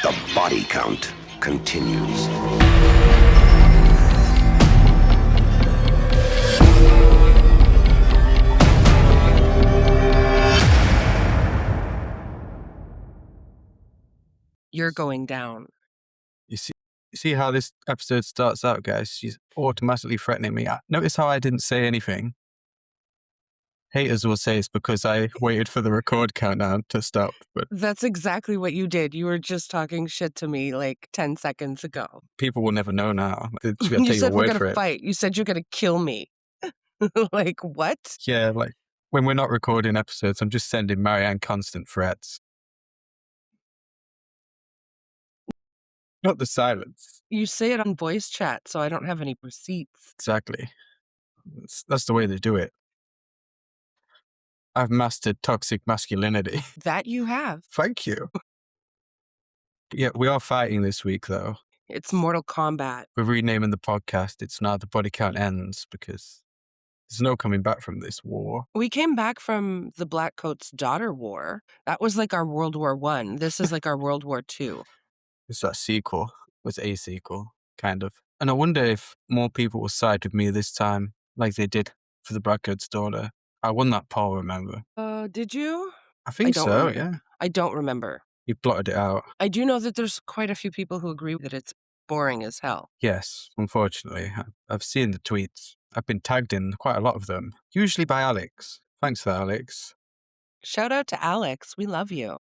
The body count continues. You're going down. You see how this episode starts out, guys? She's automatically threatening me. Notice how I didn't say anything. Haters will say it's because I waited for the record countdown to stop, but That's exactly what you did. You were just talking shit to me like 10 seconds ago. people will never know now. They're just gonna You take your said we're word going for to it. fight. You said you're going to kill me. Like, what? Yeah, like when we're not recording episodes, I'm just sending Marianne constant threats. Not the silence. You say it on voice chat, so I don't have any receipts. Exactly. That's the way they do it. I've mastered toxic masculinity. That you have. Thank you. Yeah, we are fighting this week, though. It's Mortal Kombat. We're renaming the podcast. It's now The Body Count Ends because there's no coming back from this war. We came back from the Black Coat's daughter war. That was like our World War I. This is like our World War II. It's that sequel. It was a sequel, kind of. And I wonder if more people will side with me this time, like they did for the Black Coat's daughter. I won that poll, remember? Did you? I think so, remember. yeah. I don't remember. You blotted it out. I do know that there's quite a few people who agree that it's boring as hell. Yes, unfortunately. I've seen the tweets. I've been tagged in quite a lot of them, usually by Alex. Thanks for that, Alex. Shout out to Alex. We love you.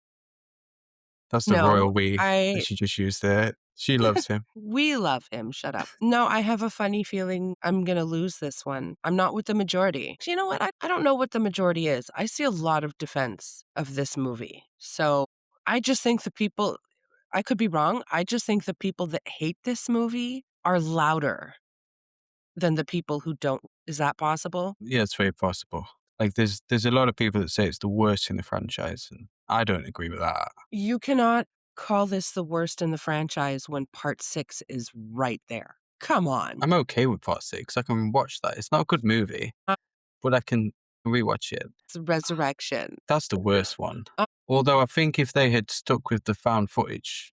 That's the No, royal we that she just used there. She loves him. We love him. Shut up. No, I have a funny feeling I'm going to lose this one. I'm not with the majority. You know what? I don't know what the majority is. I see a lot of defense of this movie. So I just think the people, I could be wrong. I just think the people that hate this movie are louder than the people who don't. Is that possible? Yeah, it's very possible. Like, there's a lot of people that say it's the worst in the franchise, and I don't agree with that. You cannot call this the worst in the franchise when part 6 is right there. Come on. I'm okay with part 6. I can watch that. It's not a good movie, but I can rewatch it. It's Resurrection. That's the worst one. Although I think if they had stuck with the found footage,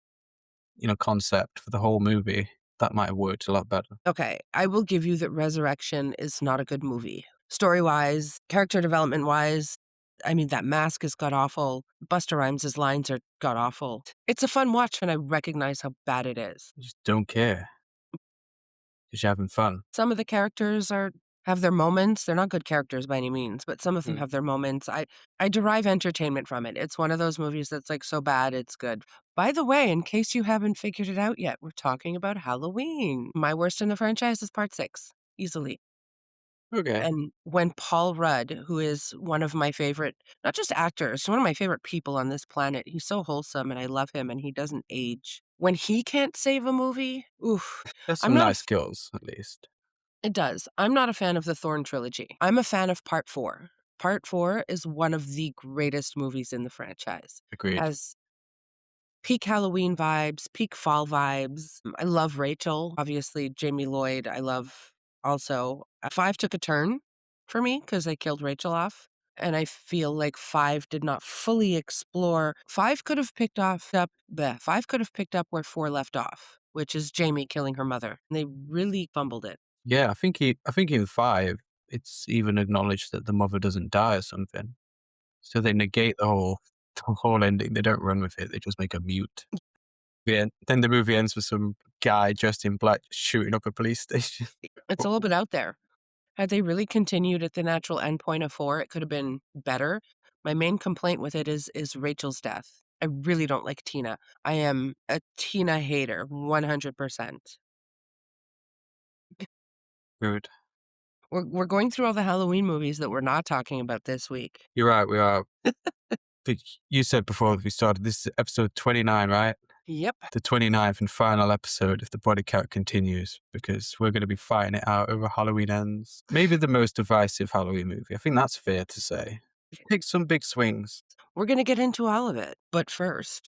concept for the whole movie, that might have worked a lot better. Okay, I will give you that Resurrection is not a good movie. Story-wise, character development-wise, I mean, that mask is god-awful. Busta Rhymes' lines are god-awful. It's a fun watch when I recognize how bad it is. I just don't care. Because you're having fun. Some of the characters have their moments. They're not good characters by any means, but some of them have their moments. I derive entertainment from it. It's one of those movies that's like so bad, it's good. By the way, in case you haven't figured it out yet, we're talking about Halloween. My worst in the franchise is part 6, easily. Okay. And when Paul Rudd, who is one of my favorite, not just actors, one of my favorite people on this planet, he's so wholesome and I love him and he doesn't age. When he can't save a movie, oof. There's I'm some not nice skills, at least. It does. I'm not a fan of the Thorn trilogy. I'm a fan of part 4. Part 4 is one of the greatest movies in the franchise. Agreed. Has peak Halloween vibes, peak fall vibes. I love Rachel, obviously Jamie Lloyd. I love also 5 took a turn for me because they killed Rachel off. And I feel like 5 did not fully explore. 5 could have picked up where 4 left off, which is Jamie killing her mother. And they really fumbled it. Yeah, I think in 5, it's even acknowledged that the mother doesn't die or something. So they negate the whole ending. They don't run with it. They just make her mute. Then the movie ends with some guy dressed in black shooting up a police station. It's a little bit out there. Had they really continued at the natural endpoint of 4, it could have been better. My main complaint with it is Rachel's death. I really don't like Tina. I am a Tina hater, 100%. Rude. We're going through all the Halloween movies that we're not talking about this week. You're right, we are. But you said before we started, this is episode 29, right? Yep. The 29th and final episode if the body count continues, because we're going to be fighting it out over Halloween Ends. Maybe the most divisive Halloween movie. I think that's fair to say. It takes some big swings. We're going to get into all of it. But first,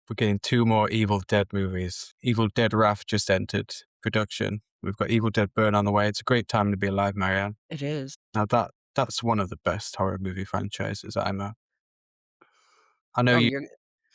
we're getting 2 more Evil Dead movies. Evil Dead Wrath just entered production. We've got Evil Dead Burn on the way. It's a great time to be alive, Marianne. It is. Now that's one of the best horror movie franchises I know. I know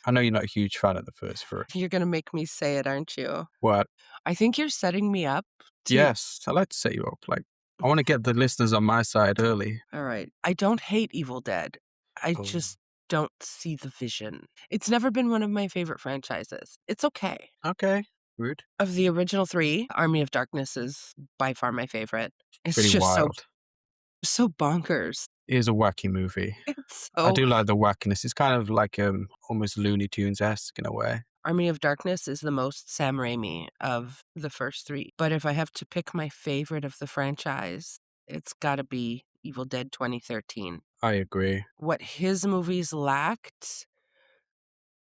I know you're not a huge fan of the first three. You're gonna make me say it, aren't you? What? I think you're setting me up to Yes, I like to set you up. Like, I want to get the listeners on my side early. Alright. I don't hate Evil Dead. I Oh, just don't see the vision. It's never been one of my favorite franchises. It's okay. okay. Rude. Of the original 3, Army of Darkness is by far my favorite. It's Pretty just wild. so bonkers. It is a wacky movie. It's I so do like the wackiness. It's kind of like almost Looney Tunes-esque in a way. Army of Darkness is the most Sam Raimi of the first 3, but if I have to pick my favorite of the franchise, it's gotta be Evil Dead 2013. I agree. What his movies lacked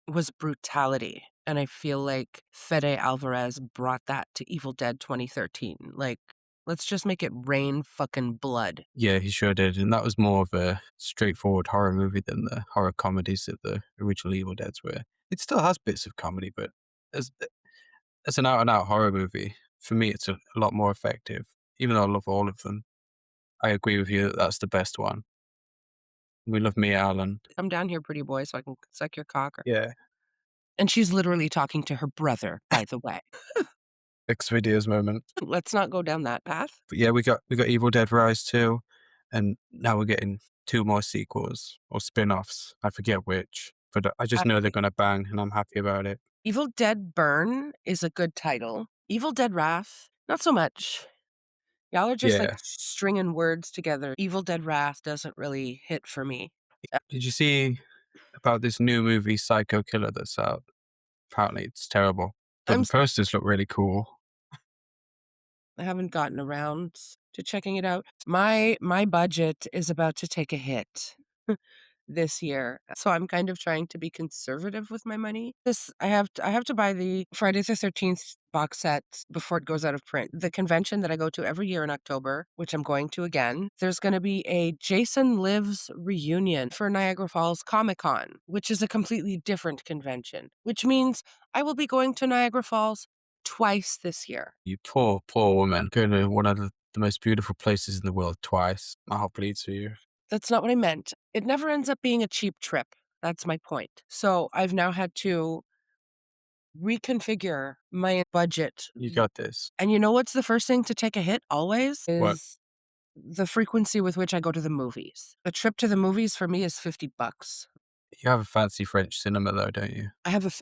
was brutality, and I feel like Fede Alvarez brought that to Evil Dead 2013. Like, let's just make it rain fucking blood. Yeah, he sure did. And that was more of a straightforward horror movie than the horror comedies that the original Evil Deads were. It still has bits of comedy, but as as an out and out horror movie, for me, it's a lot more effective. Even though I love all of them, I agree with you that that's the best one. We love Mia Allen. Come down here, pretty boy, so I can suck your cock. Yeah. And she's literally talking to her brother, by the way. X videos moment. Let's not go down that path. But yeah, we got Evil Dead Rise 2, and now we're getting 2 more sequels or spin-offs. I forget which, but I just know they're gonna bang, and I'm happy about it. Evil Dead Burn is a good title. Evil Dead Wrath, not so much. Y'all are just like Yeah. stringing words together. Evil Dead Wrath doesn't really hit for me. Did you see about this new movie, Psycho Killer, that's out? Apparently it's terrible, but I'm the posters look really cool. I haven't gotten around to checking it out. My budget is about to take a hit this year. So I'm kind of trying to be conservative with my money. This I have to buy the Friday the 13th box set before it goes out of print. The convention that I go to every year in October, which I'm going to again, there's going to be a Jason Lives reunion for Niagara Falls Comic-Con, which is a completely different convention, which means I will be going to Niagara Falls twice this year. You poor, poor woman, going to one of the most beautiful places in the world twice. My heart bleeds for you. That's not what I meant. It never ends up being a cheap trip. That's my point. So I've now had to reconfigure my budget. You got this. And you know what's the first thing to take a hit always? What? Is the frequency with which I go to the movies. A trip to the movies for me is $50. You have a fancy French cinema though, don't you?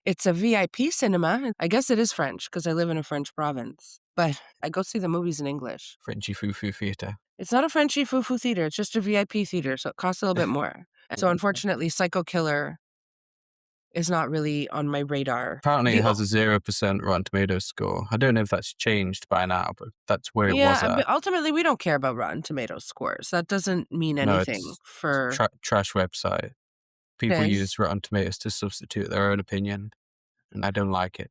It's a VIP cinema. I guess it is French because I live in a French province. But I go see the movies in English. Frenchy foo-foo theater. It's not a Frenchy foo-foo theater. It's just a VIP theater, so it costs a little bit more. So unfortunately, Psycho Killer is not really on my radar. Apparently The it has a 0% Rotten Tomatoes score. I don't know if that's changed by now, but that's where it was Yeah, at. but ultimately, we don't care about Rotten Tomatoes scores. That doesn't mean No, anything it's for trash website. People this. use Rotten Tomatoes to substitute their own opinion, and I don't like it.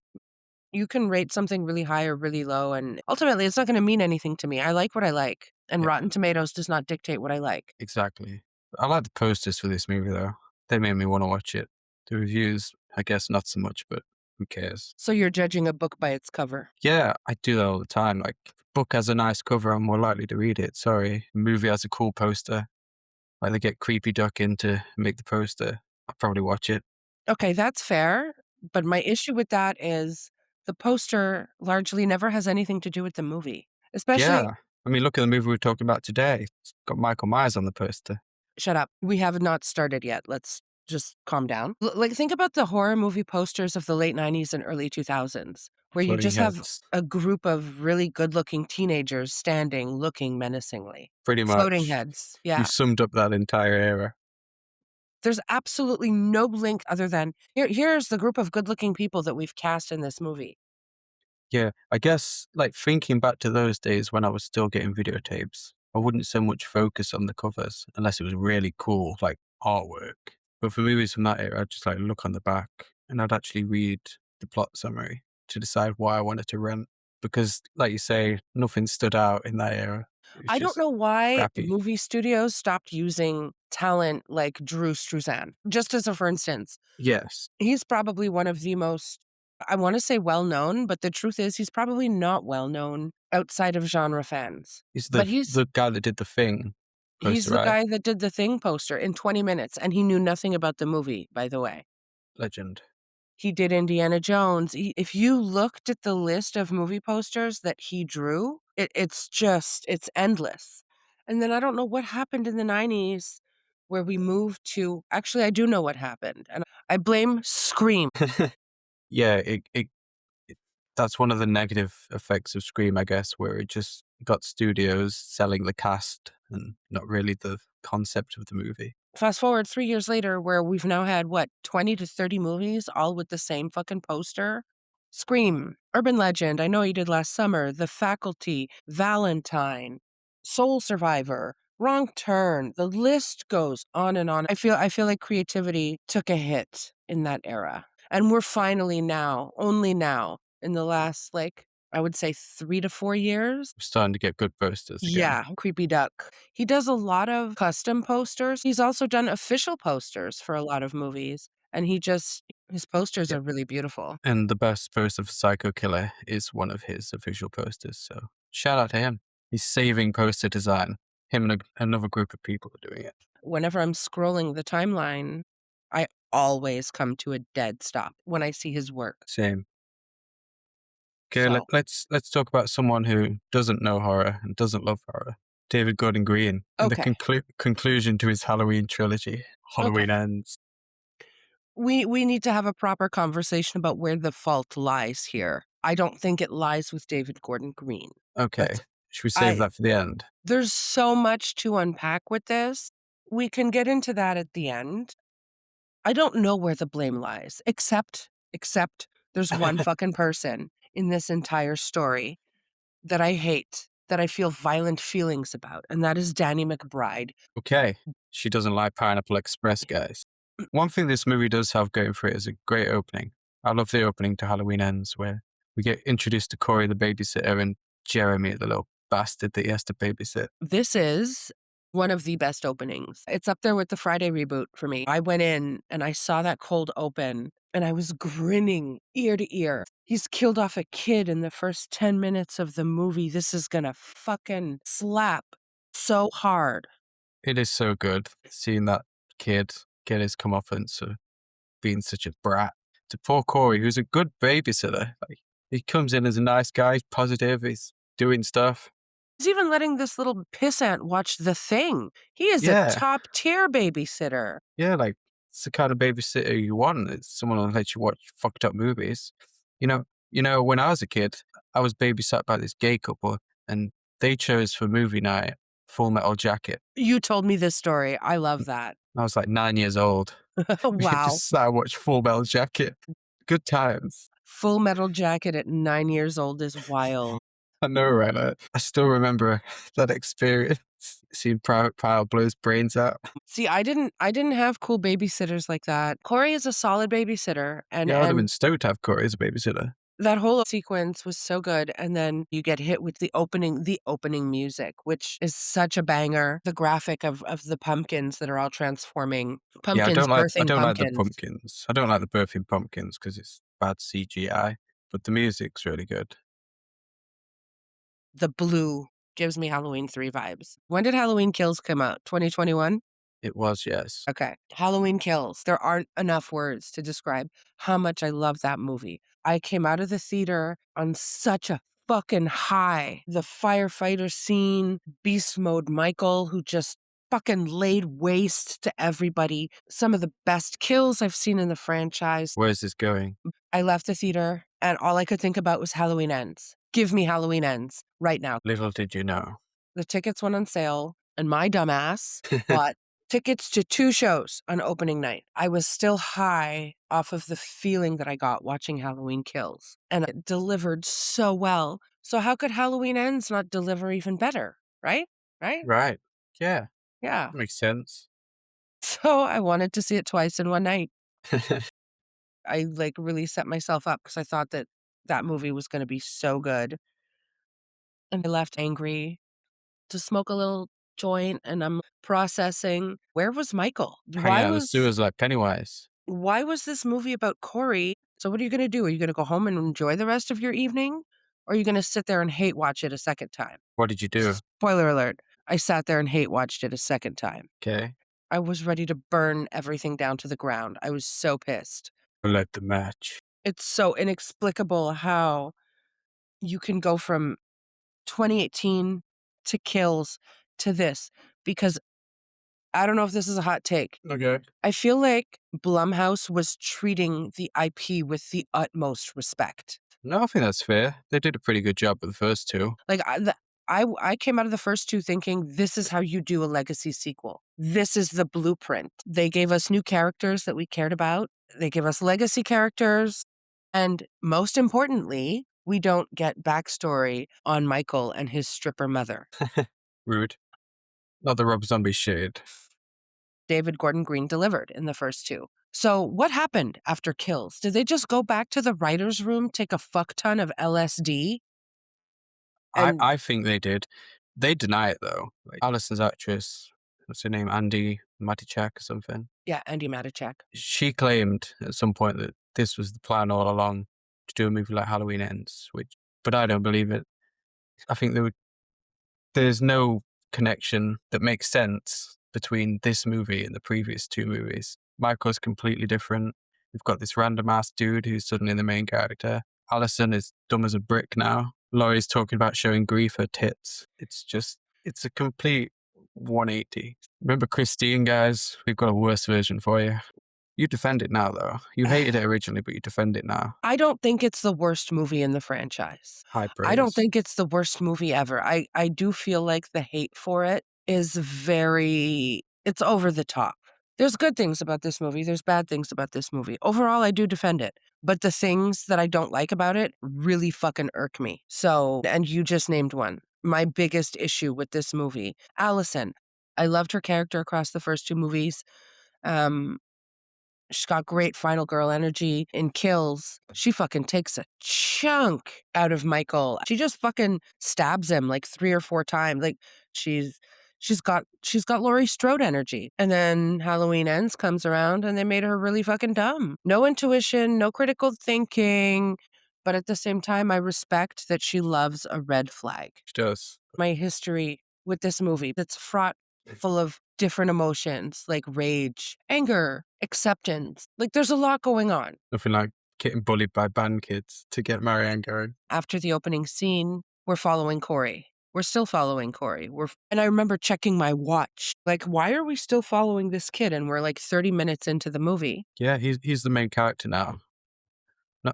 You can rate something really high or really low, and ultimately, it's not gonna mean anything to me. I like what I like, and Yeah. Rotten Tomatoes does not dictate what I like. Exactly. I like the posters for this movie though. They made me want to watch it. The reviews, I guess not so much, but who cares? So you're judging a book by its cover. Yeah, I do that all the time. Like, if a book has a nice cover, I'm more likely to read it. Sorry. A movie has a cool poster. Like they get Creepy Duck in to make the poster. I'll probably watch it. Okay, that's fair, but my issue with that is the poster largely never has anything to do with the movie, especially Yeah. I mean, look at the movie we're talking about today. It's got Michael Myers on the poster. Shut up. We have not started yet. Let's just calm down. Like, think about the horror movie posters of the late 90s and early 2000s, where you Floating just have heads. a group of really good looking teenagers standing, looking menacingly. Pretty Floating much. heads. You Yeah. summed up that entire era. There's absolutely no link other than here's the group of good looking people that we've cast in this movie. Yeah, I guess, like, thinking back to those days when I was still getting videotapes, I wouldn't so much focus on the covers unless it was really cool, like artwork. But for movies from that era, I'd just like look on the back and I'd actually read the plot summary to decide why I wanted to rent. Because, like you say, nothing stood out in that era. It was I don't just know why crappy. movie studios stopped using talent like Drew Struzan. Just as a for instance, Yes. he's probably one of the most, I want to say well known, but the truth is he's probably not well known outside of genre fans. He's But the guy that did the thing he's poster, the right? guy that did the Thing poster in 20 minutes and he knew nothing about the movie, by the way. Legend. He did Indiana Jones. If you looked at the list of movie posters that he drew, it's endless. And then I don't know what happened in the 90s where we moved to actually, I do know what happened, and I blame Scream. Yeah, it that's one of the negative effects of Scream, I guess, where it just got studios selling the cast and not really the concept of the movie. Fast forward 3 years later where we've now had, what, 20 to 30 movies all with the same fucking poster? Scream, Urban Legend, I Know You Did Last Summer, The Faculty, Valentine, Soul Survivor, Wrong Turn, the list goes on and on. I feel like creativity took a hit in that era, and we're finally now, only now, in the last, like, I would say 3 to 4 years. We're starting to get good posters again. Yeah, Creepy Duck. He does a lot of custom posters. He's also done official posters for a lot of movies, and his posters Yeah. are really beautiful. And the best poster for Psycho Killer is one of his official posters. So shout out to him. He's saving poster design. Him and another group of people are doing it. Whenever I'm scrolling the timeline, I always come to a dead stop when I see his work. Same. Okay, So, let's talk about someone who doesn't know horror and doesn't love horror. David Gordon Green in the okay, conclusion to his Halloween trilogy. okay. Halloween ends. We need to have a proper conversation about where the fault lies here. I don't think it lies with David Gordon Green. Okay, That's should we save I that for the end? There's so much to unpack with this. We can get into that at the end. I don't know where the blame lies, except there's one fucking person in this entire story that I hate, that I feel violent feelings about, and that is Danny McBride. Okay, she doesn't like Pineapple Express, guys. One thing this movie does have going for it is a great opening. I love the opening to Halloween Ends, where we get introduced to Corey the babysitter and Jeremy, the little bastard that he has to babysit. This is one of the best openings. It's up there with the Friday reboot for me. I went in and I saw that cold open and I was grinning ear to ear. He's killed off a kid in the first 10 minutes of the movie. This is gonna fucking slap so hard. It is so good seeing that kid get his comeuppance for being such a brat. To poor Corey, who's a good babysitter. Like, he comes in as a nice guy, he's positive, he's doing stuff. He's even letting this little pissant watch The Thing. He is a Yeah, top tier babysitter. yeah, like it's the kind of babysitter you want. It's someone who'll let you watch fucked up movies. When I was a kid, I was babysat by this gay couple, and they chose for movie night Full Metal Jacket. You told me this story. I love that. I was like 9 years old. We Wow. just sat and watched Full Metal Jacket. Good times. Full Metal Jacket at 9 years old is wild. I know, right? I still remember that experience. Seeing Private Pile blow his brains out. See, I didn't have cool babysitters like that. Corey is a solid babysitter, and Yeah, I would have been and stoked to have Corey as a babysitter. that whole sequence was so good, and then you get hit with the opening music, which is such a banger. The graphic of the pumpkins that are all transforming. Yeah, Pumpkins I birthing don't like the pumpkins. pumpkins. I don't like the birthing pumpkins because it's bad CGI. But the music's really good. The blue gives me Halloween 3 vibes. When did Halloween Kills come out? 2021? It was, yes. Okay. Halloween Kills. There aren't enough words to describe how much I love that movie. I came out of the theater on such a fucking high. The firefighter scene, Beast Mode Michael, who just fucking laid waste to everybody. Some of the best kills I've seen in the franchise. Where's this going? I left the theater and all I could think about was Halloween Ends. Give me Halloween Ends right now. Little did you know. The tickets went on sale, and my dumbass bought tickets to 2 shows on opening night. I was still high off of the feeling that I got watching Halloween Kills, and it delivered so well. So how could Halloween Ends not deliver even better, right? Right? Right. Yeah, Yeah. makes sense. So I wanted to see it twice in one night. I, like, really set myself up because I thought that that movie was gonna be so good, and I left angry to smoke a little joint, and I'm processing, where was Michael? Hanging out in the sewers like Pennywise. Why was this movie about Corey? So what are you gonna do? Are you gonna go home and enjoy the rest of your evening? Or are you gonna sit there and hate watch it a second time? What did you do? Spoiler alert, I sat there and hate watched it a second time. Okay. I was ready to burn everything down to the ground. I was so pissed. Let the match. It's so inexplicable how you can go from 2018 to Kills to this, because I don't know if this is a hot take. Okay. I feel like Blumhouse was treating the IP with the utmost respect. No, I think that's fair. They did a pretty good job with the first two. Like, I came out of the first two thinking, this is how you do a legacy sequel. This is the blueprint. They gave us new characters that we cared about. They give us legacy characters. And most importantly, we don't get backstory on Michael and his stripper mother. Rude. Not the Rob Zombie shade. David Gordon Green delivered in the first two. So what happened after Kills? Did they just go back to the writer's room, take a fuck ton of LSD? And I think they did. They deny it though. Like Alison's actress, what's her name? Andy Matichak or something. yeah, Andy Matichak. She claimed at some point that this was the plan all along to do a movie like Halloween Ends, but I don't believe it. I think there's no connection that makes sense between this movie and the previous two movies. Michael's completely different. We've got this random ass dude who's suddenly the main character. Alison is dumb as a brick now. Laurie's talking about showing grief her tits. It's a complete 180. Remember Christine, guys? We've got a worse version for you. You defend it now, though. You hated it originally, but you defend it now. I don't think it's the worst movie in the franchise. High praise. I don't think it's the worst movie ever. I do feel like the hate for it is it's over the top. There's good things about this movie. There's bad things about this movie. Overall, I do defend it. But the things that I don't like about it really fucking irk me. So, and you just named one. My biggest issue with this movie, Allison. I loved her character across the first two movies. She's got great final girl energy. In Kills, she fucking takes a chunk out of Michael. She just fucking stabs him like 3 or 4 times. Like she's got Laurie Strode energy. And then Halloween Ends comes around and they made her really fucking dumb. No intuition, no critical thinking. But at the same time, I respect that she loves a red flag. She does. My history with this movie that's fraught full of different emotions like rage, anger, acceptance. Like there's a lot going on. Nothing like getting bullied by band kids to get Marianne going. After the opening scene, we're following Corey. We're still following Corey. And I remember checking my watch. Like, why are we still following this kid? And we're like 30 minutes into the movie. Yeah, he's the main character now.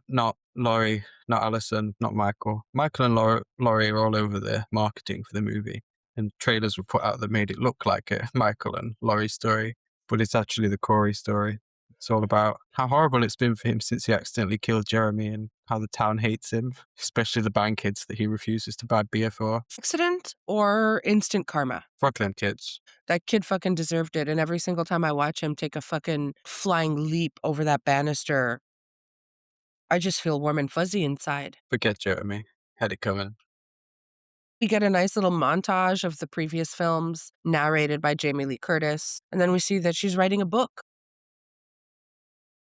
Not Laurie, not Alison, not Michael. Michael and Laurie are all over the marketing for the movie. And trailers were put out that made it look like a Michael and Laurie story. But it's actually the Corey story. It's all about how horrible it's been for him since he accidentally killed Jeremy and how the town hates him, especially the band kids that he refuses to buy beer for. Accident or instant karma? Fuck them kids. That kid fucking deserved it. And every single time I watch him take a fucking flying leap over that banister, I just feel warm and fuzzy inside. Forget Jeremy. Had it coming. We get a nice little montage of the previous films narrated by Jamie Lee Curtis. And then we see that she's writing a book.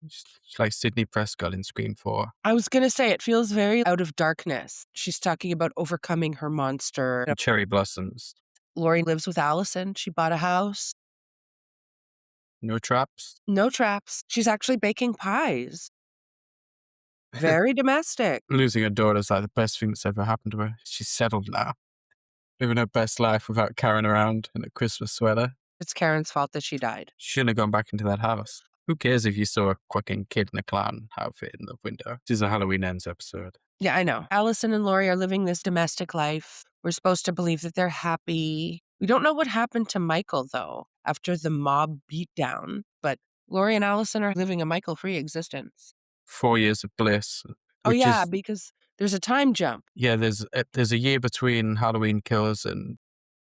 It's like Sidney Prescott in Scream 4. I was going to say, it feels very Out of Darkness. She's talking about overcoming her monster. And Cherry Blossoms. Laurie lives with Allison. She bought a house. No traps. No traps. She's actually baking pies. Very domestic. Losing her daughter is like the best thing that's ever happened to her. She's settled now. Living her best life without carrying around in a Christmas sweater. It's Karen's fault that she died. She shouldn't have gone back into that house. Who cares if you saw a fucking kid in a clown outfit in the window? This is a Halloween Ends episode. Yeah, I know. Allison and Laurie are living this domestic life. We're supposed to believe that they're happy. We don't know what happened to Michael, though, after the mob beatdown. But Laurie and Allison are living a Michael-free existence. 4 years of bliss. Oh, yeah, because there's a time jump. Yeah, there's a year between Halloween Kills and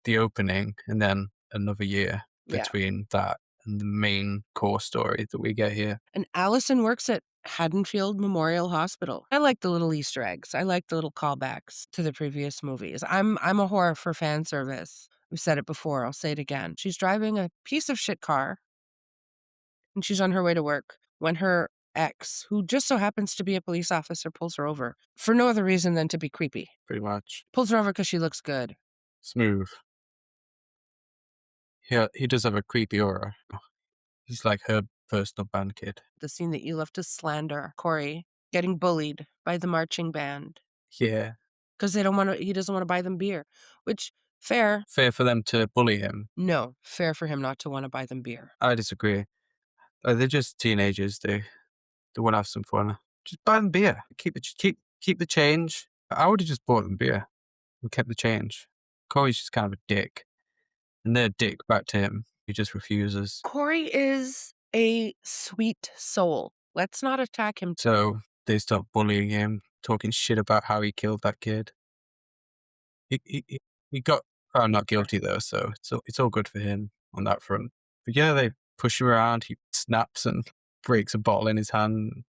the opening, and then another year between that and the main core story that we get here. And Allison works at Haddonfield Memorial Hospital. I like the little Easter eggs. I like the little callbacks to the previous movies. I'm a whore for fan service. We've said it before. I'll say it again. She's driving a piece of shit car, and she's on her way to work when her ex, who just so happens to be a police officer, pulls her over for no other reason than to be creepy. Pretty much. Pulls her over because she looks good. Smooth. Yeah, he does have a creepy aura. He's like her personal band kid. The scene that you love to slander Corey getting bullied by the marching band Yeah. because he doesn't want to buy them beer, which fair. Fair for them to bully him. No, fair for him not to want to buy them beer. I disagree. They're just teenagers. They want to have some fun. Just buy them beer. Keep the change. I would have just bought them beer and kept the change. Corey's just kind of a dick. And they're a dick back to him. He just refuses. Corey is a sweet soul. Let's not attack him. So they start bullying him, talking shit about how he killed that kid. He got found not guilty though, so it's all good for him on that front. But yeah, they push him around. He snaps and breaks a bottle in his hand.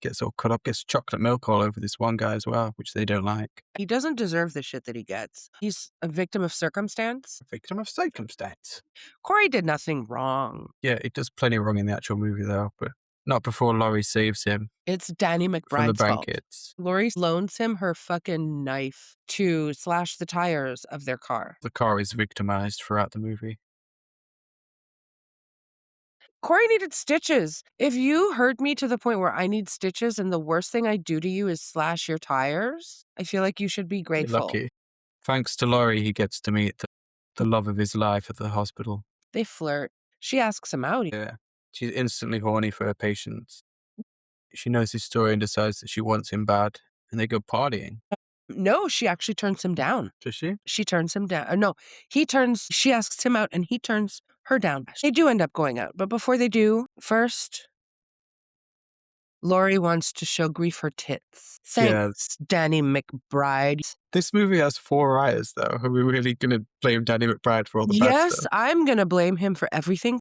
Gets all cut up. Gets chocolate milk all over this one guy as well, which they don't like. He doesn't deserve the shit that he gets. He's a victim of circumstance. A victim of circumstance. Corey did nothing wrong. Yeah, it does plenty wrong in the actual movie though, but not before Laurie saves him It's Danny from the McBride's fault. blankets. Laurie loans him her fucking knife to slash the tires of their car. The car is victimized throughout the movie. Corey needed stitches. If you hurt me to the point where I need stitches and the worst thing I do to you is slash your tires, I feel like you should be You're grateful. lucky. Thanks to Laurie, he gets to meet the love of his life at the hospital. They flirt. She asks him out. Yeah. She's instantly horny for her patients. She knows his story and decides that she wants him bad, and they go partying. No, she actually turns him down. Does she? She turns him down. No, she asks him out and he turns her down. They do end up going out, but before they do, first, Laurie wants to show Grief her tits. Thanks, Danny McBride. This movie has 4 writers, though. Are we really going to blame Danny McBride for all the bad Yes, stuff? I'm going to blame him for everything.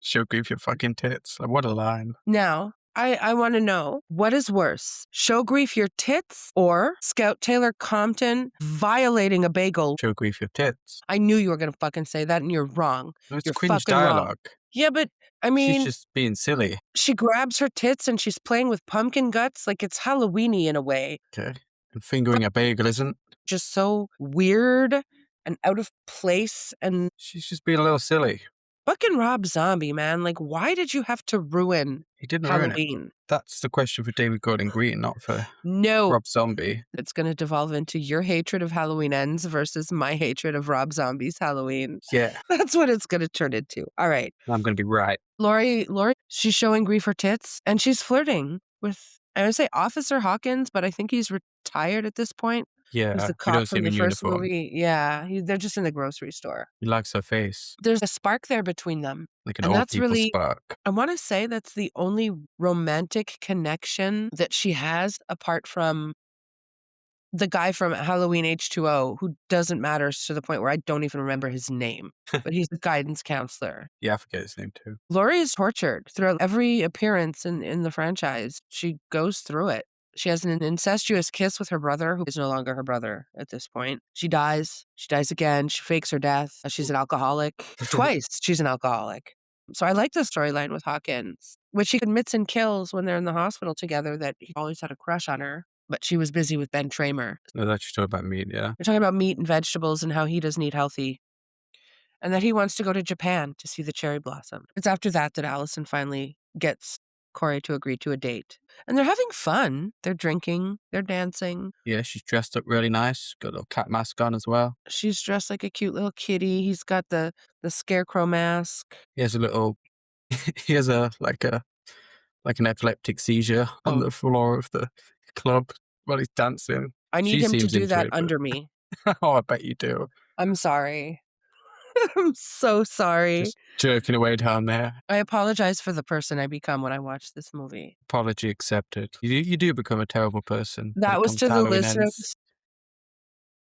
Show Grief your fucking tits. Like, what a line. Now, I want to know, what is worse? Show Grief your tits or Scout Taylor Compton violating a bagel? Show Grief your tits. I knew you were going to fucking say that and you're wrong. No, it's You're cringe fucking wrong. dialogue. Yeah, but I mean, She's just being silly. she grabs her tits and she's playing with pumpkin guts like it's Halloween-y in a way. Okay. And fingering a bagel isn't. Just so weird and out of place. And She's just being a little silly. fucking Rob Zombie, man. Like, why did you have to ruin He didn't ruin it. Halloween? That's the question for David Gordon Green, not for No. Rob Zombie. It's going to devolve into your hatred of Halloween Ends versus my hatred of Rob Zombie's Halloween. Yeah. That's what it's going to turn into. All right. I'm going to be right. Laurie, she's showing Grief her tits and she's flirting with, I would say Officer Hawkins, but I think he's retired at this point. Yeah. He's the We cop don't see from him the in first uniform. movie. Yeah, they're just in the grocery store. He likes her face. There's a spark there between them. Like an And old that's people really- spark. I want to say that's the only romantic connection that she has apart from the guy from Halloween H2O who doesn't matter to the point where I don't even remember his name, but he's the guidance counselor. Yeah, I forget his name too. Laurie is tortured throughout every appearance in the franchise. She goes through it. She has an incestuous kiss with her brother, who is no longer her brother at this point. She dies. She dies again. She fakes her death. She's an alcoholic. Twice, she's an alcoholic. So I like the storyline with Hawkins, which she admits and kills when they're in the hospital together that he always had a crush on her, but she was busy with Ben Tramer. No, that's just talking about meat, yeah. They're talking about meat and vegetables and how he doesn't eat healthy. And that he wants to go to Japan to see the cherry blossom. It's after that that Allison finally gets Corey to agree to a date. And they're having fun. They're drinking. They're dancing. Yeah, she's dressed up really nice. Got a little cat mask on as well. She's dressed like a cute little kitty. He's got the scarecrow mask. He has a little... he has like an epileptic seizure on the floor of the club while he's dancing. I need She him to seems do into that it, but- under me. Oh, I bet you do. I'm sorry. I'm so sorry. Just jerking away down there. I apologize for the person I become when I watch this movie. Apology accepted. You do become a terrible person. when That it was comes to the Halloween listeners.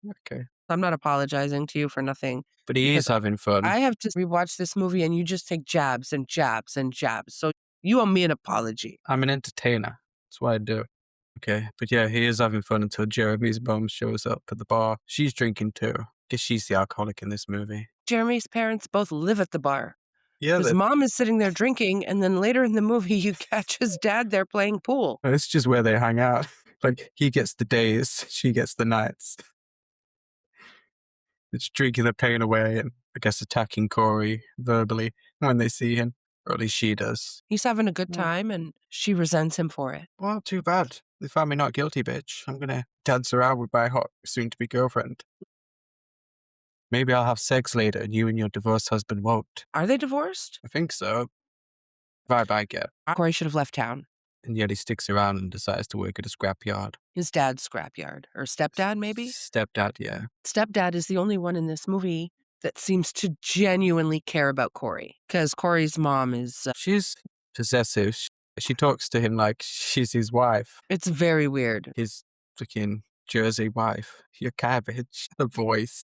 ends. Okay. I'm not apologizing to you for nothing. But he is having fun. I have to rewatch this movie and you just take jabs and jabs and jabs. So you owe me an apology. I'm an entertainer. That's what I do. Okay. But yeah, he is having fun until Jeremy's mom shows up at the bar. She's drinking too. Guess she's the alcoholic in this movie. Jeremy's parents both live at the bar. Yeah, His mom is sitting there drinking, and then later in the movie, you catch his dad there playing pool. it's just where they hang out. Like, he gets the days, she gets the nights. It's drinking the pain away and I guess, attacking Corey verbally when they see him, or at least she does. He's having a good Yeah. time, and she resents him for it. Well, too bad. They found me not guilty, bitch. I'm gonna dance around with my hot, soon-to-be girlfriend. Maybe I'll have sex later and you and your divorced husband won't. Are they divorced? I think so. Vibe I get. Corey should have left town. And yet he sticks around and decides to work at a scrapyard. His dad's scrapyard. Or stepdad, maybe? Stepdad, yeah. Stepdad is the only one in this movie that seems to genuinely care about Corey. Because Corey's mom is... She's possessive. She talks to him like she's his wife. it's very weird. His freaking Jersey wife. Your cabbage. The voice.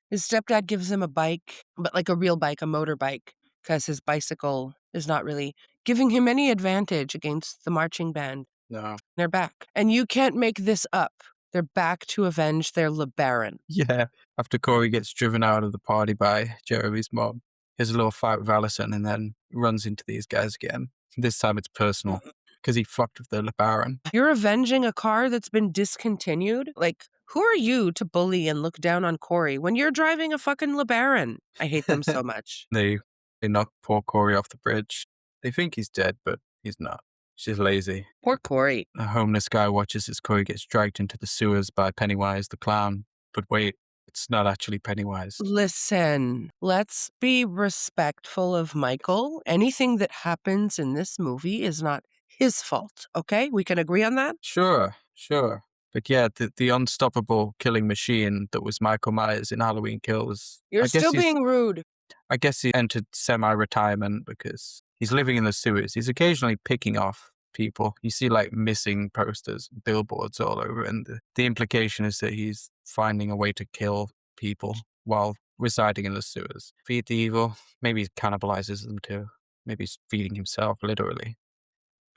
His stepdad gives him a bike, but like a real bike, a motorbike, because his bicycle is not really giving him any advantage against the marching band. No. They're back. And you can't make this up. They're back to avenge their LeBaron. Yeah. After Corey gets driven out of the party by Jeremy's mom, he has a little fight with Allison and then runs into these guys again. This time it's personal because he fucked with the LeBaron. You're avenging a car that's been discontinued? Like, who are you to bully and look down on Corey when you're driving a fucking LeBaron? I hate them so much. They knock poor Corey off the bridge. They think he's dead, but he's not. She's lazy. Poor Corey. A homeless guy watches as Corey gets dragged into the sewers by Pennywise the clown. But wait, it's not actually Pennywise. Listen, let's be respectful of Michael. Anything that happens in this movie is not his fault, okay? We can agree on that? Sure. But yeah, the unstoppable killing machine that was Michael Myers in Halloween Kills. You're still being rude. I guess he entered semi-retirement because he's living in the sewers. He's occasionally picking off people. You see like missing posters, billboards all over, and the implication is that he's finding a way to kill people while residing in the sewers. Feed the evil. Maybe he cannibalizes them too. Maybe he's feeding himself, literally.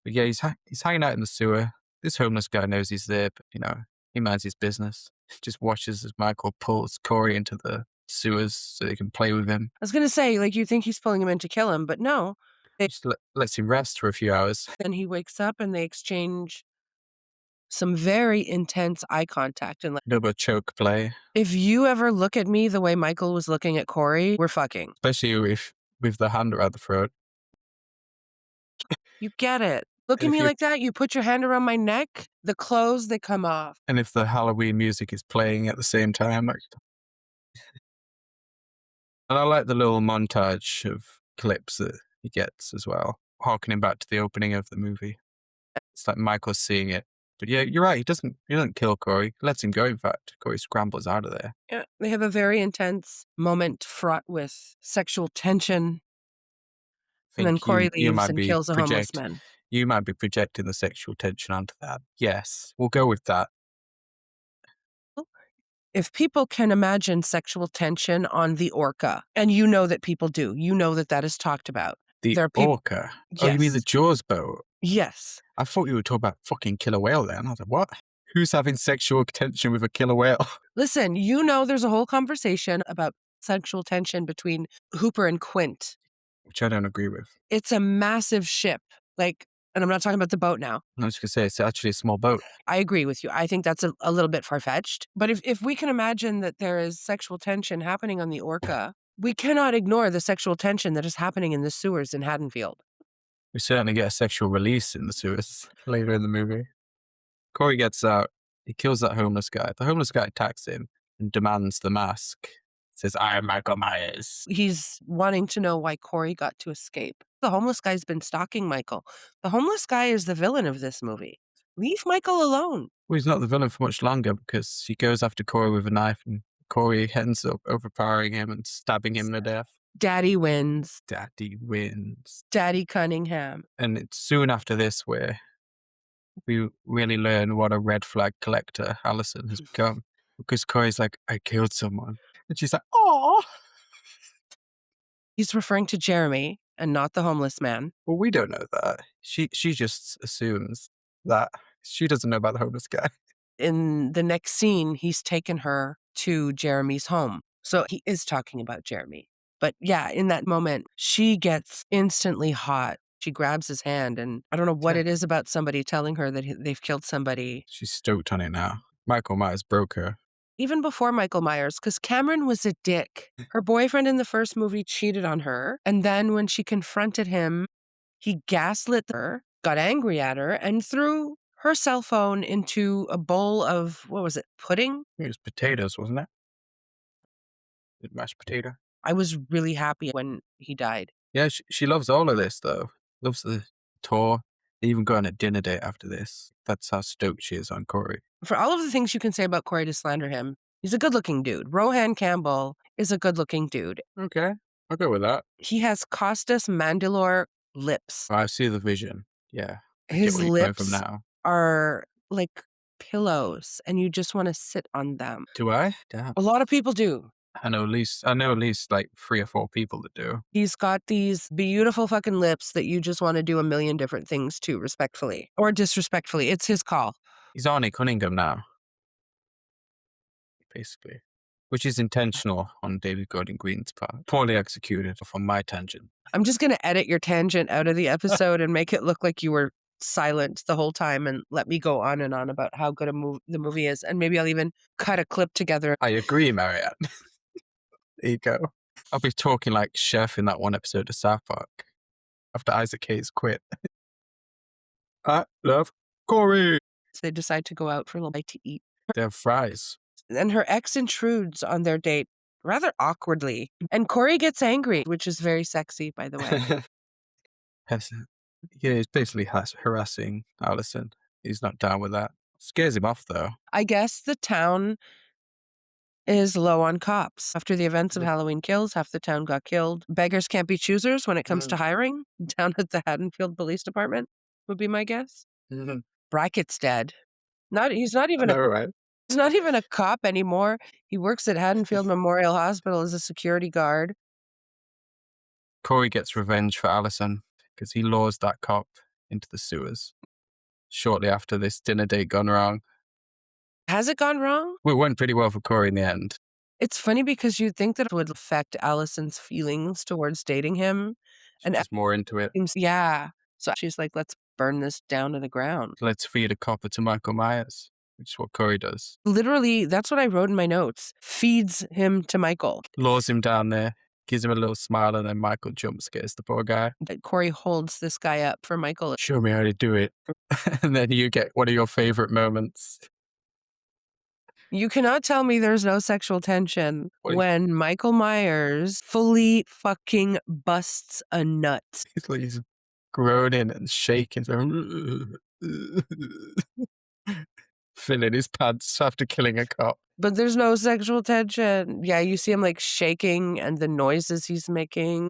But yeah, he's hanging out in the sewer. This homeless guy knows he's there, but, he minds his business. Just watches as Michael pulls Corey into the sewers so they can play with him. I was going to say, like, you think he's pulling him in to kill him, but no. Just lets him rest for a few hours. Then he wakes up and they exchange some very intense eye contact. And like, A little bit of choke play. if you ever look at me the way Michael was looking at Corey, we're fucking. Especially with the hand around the throat. You get it. Look And at if me you- like that. You put your hand around my neck, the clothes, they come off. And if the Halloween music is playing at the same time. And I like the little montage of clips that he gets as well, harkening back to the opening of the movie. It's like Michael's seeing it. But yeah, you're right. He doesn't kill Corey. He lets him go, in fact. Corey scrambles out of there. Yeah, they have a very intense moment fraught with sexual tension. And then Corey leaves and kills a homeless man. You might be projecting the sexual tension onto that. Yes, we'll go with that. If people can imagine sexual tension on the Orca, and you know that people do, you know that that is talked about. The There are peop- orca. Oh, you mean the Yes. Jaws boat? Yes. I thought you were talking about fucking killer whale then. I was like, what? Who's having sexual tension with a killer whale? Listen, you know there's a whole conversation about sexual tension between Hooper and Quint. Which I don't agree with. It's a massive ship. Like, and I'm not talking about the boat now. I was going to say, it's actually a small boat. I agree with you. I think that's a little bit far-fetched. But if we can imagine that there is sexual tension happening on the Orca, we cannot ignore the sexual tension that is happening in the sewers in Haddonfield. We certainly get a sexual release in the sewers later in the movie. Corey gets out. He kills that homeless guy. The homeless guy attacks him and demands the mask. Says, I am Michael Myers. He's wanting to know why Corey got to escape. The homeless guy's been stalking Michael. The homeless guy is the villain of this movie. Leave Michael alone. Well, he's not the villain for much longer because he goes after Corey with a knife and Corey ends up overpowering him and stabbing him to death. Daddy wins. Daddy wins. Daddy Cunningham. And it's soon after this where we really learn what a red flag collector Allison has become. Because Corey's like, I killed someone. And she's like, oh. He's referring to Jeremy and not the homeless man. Well, we don't know that. She just assumes that. She doesn't know about the homeless guy. In the next scene, he's taken her to Jeremy's home. So he is talking about Jeremy. But yeah, in that moment, she gets instantly hot. She grabs his hand, and I don't know what Yeah. it is about somebody telling her that they've killed somebody. She's stoked on it now. Michael Myers broke her. even before Michael Myers, because Cameron was a dick. Her boyfriend in the first movie cheated on her, and then when she confronted him, he gaslit her, got angry at her, and threw her cell phone into a bowl of, what was it, pudding? It was potatoes, wasn't it? Mashed potato. I was really happy when he died. Yeah, she loves all of this, though. Loves the tour. They even go on a dinner date after this. That's how stoked she is on Corey. For all of the things you can say about Corey to slander him, he's a good-looking dude. Rohan Campbell is a good-looking dude. Okay, I'll go with that. He has Costas Mandylor lips. I see the vision. Yeah, I get His where you're coming from lips now. are like pillows, and you just want to sit on them. Do I? Damn. A lot of people do. I know at least like 3 or 4 people that do. He's got these beautiful fucking lips that you just want to do a million different things to, respectfully or disrespectfully. It's his call. He's Arnie Cunningham now, basically, which is intentional on David Gordon Green's part. Poorly executed from my tangent. I'm just going to edit your tangent out of the episode and make it look like you were silent the whole time and let me go on and on about how good the movie is. And maybe I'll even cut a clip together. I agree, Marianne. There you go. I'll be talking like Chef in that one episode of South Park after Isaac Hayes quit. I love Corey. So they decide to go out for a little bite to eat. They have fries. And her ex intrudes on their date rather awkwardly. And Corey gets angry, which is very sexy, by the way. Yeah, he's basically harassing Allison. He's not down with that. Scares him off, though. I guess the town is low on cops. After the events of Halloween Kills, half the town got killed. Beggars can't be choosers when it comes to hiring. Down at the Haddonfield Police Department would be my guess. Brackett's dead. He's not even He's not even a cop anymore. He works at Haddonfield Memorial Hospital as a security guard. Corey gets revenge for Allison because he lures that cop into the sewers shortly after this dinner date gone wrong. Has it gone wrong? Well, it went pretty well for Corey in the end. It's funny because you'd think that it would affect Allison's feelings towards dating him. She's more into it. Yeah. So she's like, let's burn this down to the ground. Let's feed a copper to Michael Myers, which is what Corey does. Literally, that's what I wrote in my notes. Feeds him to Michael. Lures him down there, gives him a little smile, and then Michael jump scares the poor guy. Corey holds this guy up for Michael. Show me how to do it. And then you get one of your favorite moments. You cannot tell me there's no sexual tension when Michael Myers fully fucking busts a nut. He's groaning and shaking. Filling his pants after killing a cop. But there's no sexual tension. Yeah, you see him like shaking and the noises he's making.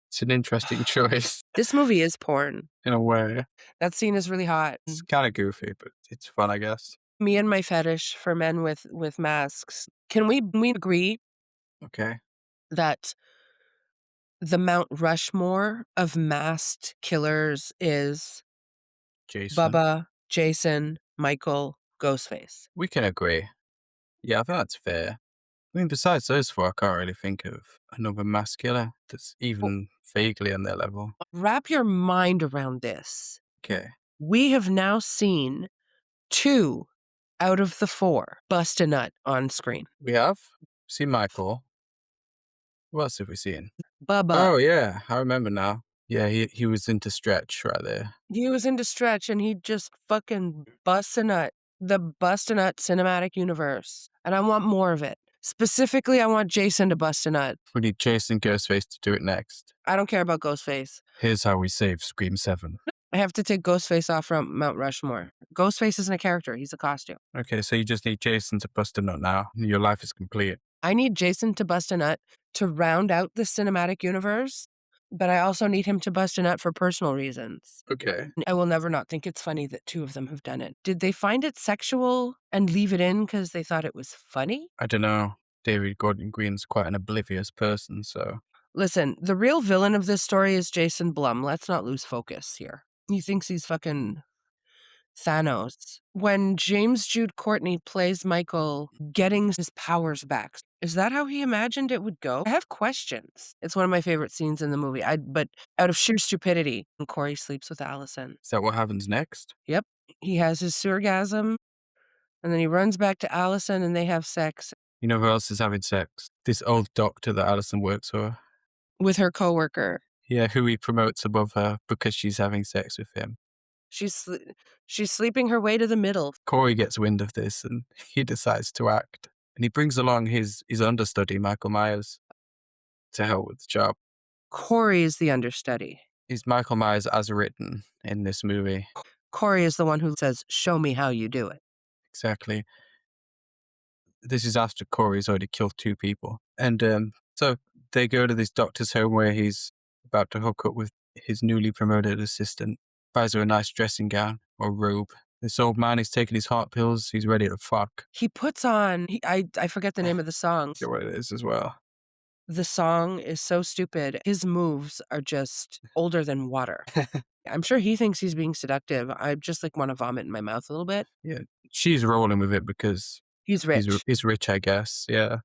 It's an interesting choice. This movie is porn. In a way. That scene is really hot. It's kind of goofy, but it's fun, I guess. Me and my fetish for men with masks. Can we agree? Okay. That the Mount Rushmore of masked killers is Jason. Bubba, Jason, Michael, Ghostface. We can agree. Yeah, I think that's fair. I mean, besides those 4, I can't really think of another mass killer that's even vaguely on their level. Wrap your mind around this. Okay. We have now seen 2 out of the 4 bust a nut on screen. We have seen Michael. What else have we seen? Bubba. Oh, yeah. I remember now. Yeah, he was into Stretch right there. He was into Stretch and he just fucking busts a nut. The bust a nut cinematic universe. And I want more of it. Specifically, I want Jason to bust a nut. We need Jason Ghostface to do it next. I don't care about Ghostface. Here's how we save Scream 7. I have to take Ghostface off from Mount Rushmore. Ghostface isn't a character. He's a costume. Okay, so you just need Jason to bust a nut now. Your life is complete. I need Jason to bust a nut to round out the cinematic universe, but I also need him to bust a nut for personal reasons. Okay. I will never not think it's funny that 2 of them have done it. Did they find it sexual and leave it in because they thought it was funny? I don't know. David Gordon Green's quite an oblivious person, so... Listen, the real villain of this story is Jason Blum. Let's not lose focus here. He thinks he's fucking Thanos. When James Jude Courtney plays Michael getting his powers back, is that how he imagined it would go? I have questions. It's one of my favorite scenes in the movie. But out of sheer stupidity, Corey sleeps with Allison. Is that what happens next? Yep. He has his surgasm. And then he runs back to Allison and they have sex You know who else is having sex? This old doctor that Alison works for. with her coworker. Yeah, who he promotes above her because she's having sex with him. She's sleeping her way to the middle. Corey gets wind of this and he decides to act. And he brings along his understudy, Michael Myers, to help with the job. Corey is the understudy. He's Michael Myers as written in this movie. Corey is the one who says, "Show me how you do it." Exactly. This is after Corey's already killed 2 people. And so they go to this doctor's home where he's about to hook up with his newly promoted assistant, buys her a nice dressing gown or robe. This old man is taking his heart pills. He's ready to fuck. He puts on, I forget the name of the song. Get what it is as well. The song is so stupid. His moves are just older than water. I'm sure he thinks he's being seductive. I just like want to vomit in my mouth a little bit. Yeah, she's rolling with it because He's rich. he's rich, I guess. Yeah.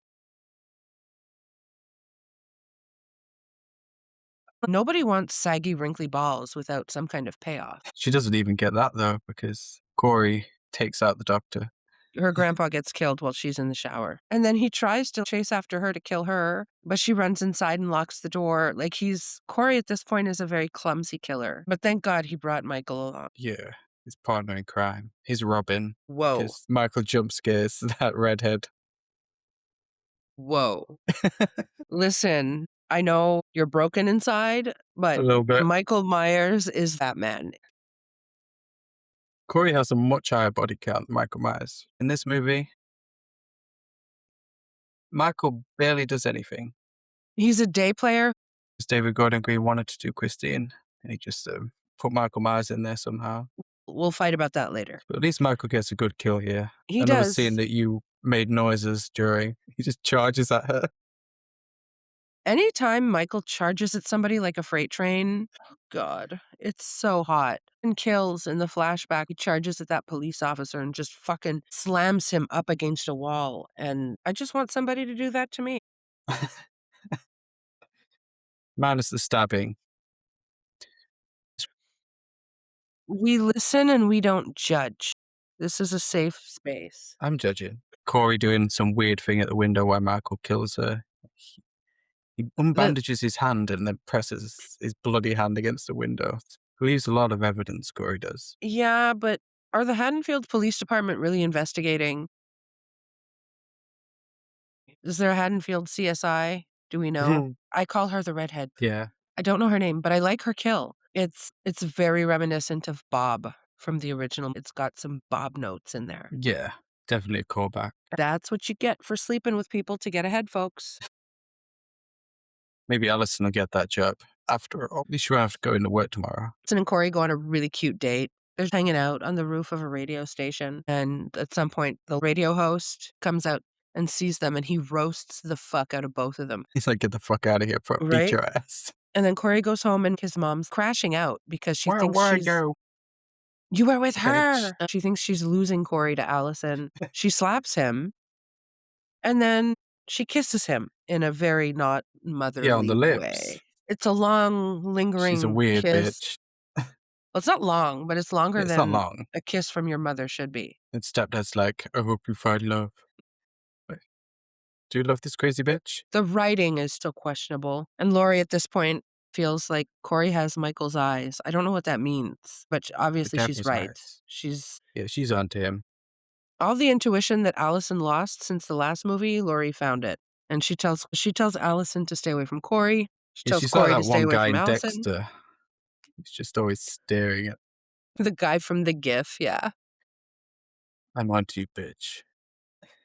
Nobody wants saggy, wrinkly balls without some kind of payoff. She doesn't even get that though because Corey takes out the doctor. Her grandpa gets killed while she's in the shower. And then he tries to chase after her to kill her, but she runs inside and locks the door. Like Corey at this point is a very clumsy killer. But thank God he brought Michael along. Yeah, his partner in crime. He's Robin. Whoa. Because Michael jump scares that redhead. Whoa. Listen, I know you're broken inside, but A little bit. Michael Myers is that man. Corey has a much higher body count than Michael Myers. In this movie, Michael barely does anything. He's a day player. Because David Gordon Green wanted to do Christine, and he just put Michael Myers in there somehow. We'll fight about that later. But at least Michael gets a good kill here. He Another does. scene that you made noises during. He just charges at her. Anytime Michael charges at somebody like a freight train, oh God, it's so hot. And kills in the flashback, he charges at that police officer and just fucking slams him up against a wall. And I just want somebody to do that to me. Minus the stabbing. We listen and we don't judge. This is a safe space. I'm judging. Corey doing some weird thing at the window while Michael kills her. He unbandages his hand and then presses his bloody hand against the window. Leaves a lot of evidence, Corey does. Yeah, but are the Haddonfield Police Department really investigating? Is there a Haddonfield CSI? Do we know? I call her the redhead. Yeah. I don't know her name, but I like her kill. It's very reminiscent of Bob from the original. It's got some Bob notes in there. Yeah, definitely a callback. That's what you get for sleeping with people to get ahead, folks. Maybe Alison will get that job after all. At least she won't have to go into work tomorrow. Alison and Corey go on a really cute date. They're hanging out on the roof of a radio station. And at some point, the radio host comes out and sees them and he roasts the fuck out of both of them. He's like, get the fuck out of here, bro. Right? Beat your ass. And then Corey goes home and his mom's crashing out because she thinks Where she's... you? You were with her. Bitch. She thinks she's losing Corey to Allison. She slaps him. And then she kisses him in a very not motherly on the lips. way. It's a long, lingering She's a weird kiss. bitch. Well, it's not long, but it's longer It's than not long. a kiss from your mother should be. And stepdad's like, I hope you find love. Wait, do you love this crazy bitch? The writing is still questionable. And Lori at this point feels like Corey has Michael's eyes. I don't know what that means, but obviously she's Japanese right. eyes. Yeah, she's onto him. All the intuition that Allison lost since the last movie, Lori found it. And she tells Allison to stay away from Corey. She tells She's Corey like to that stay one away guy from in Allison. Dexter. He's just always staring at, The guy from the GIF, yeah. I'm onto you, bitch.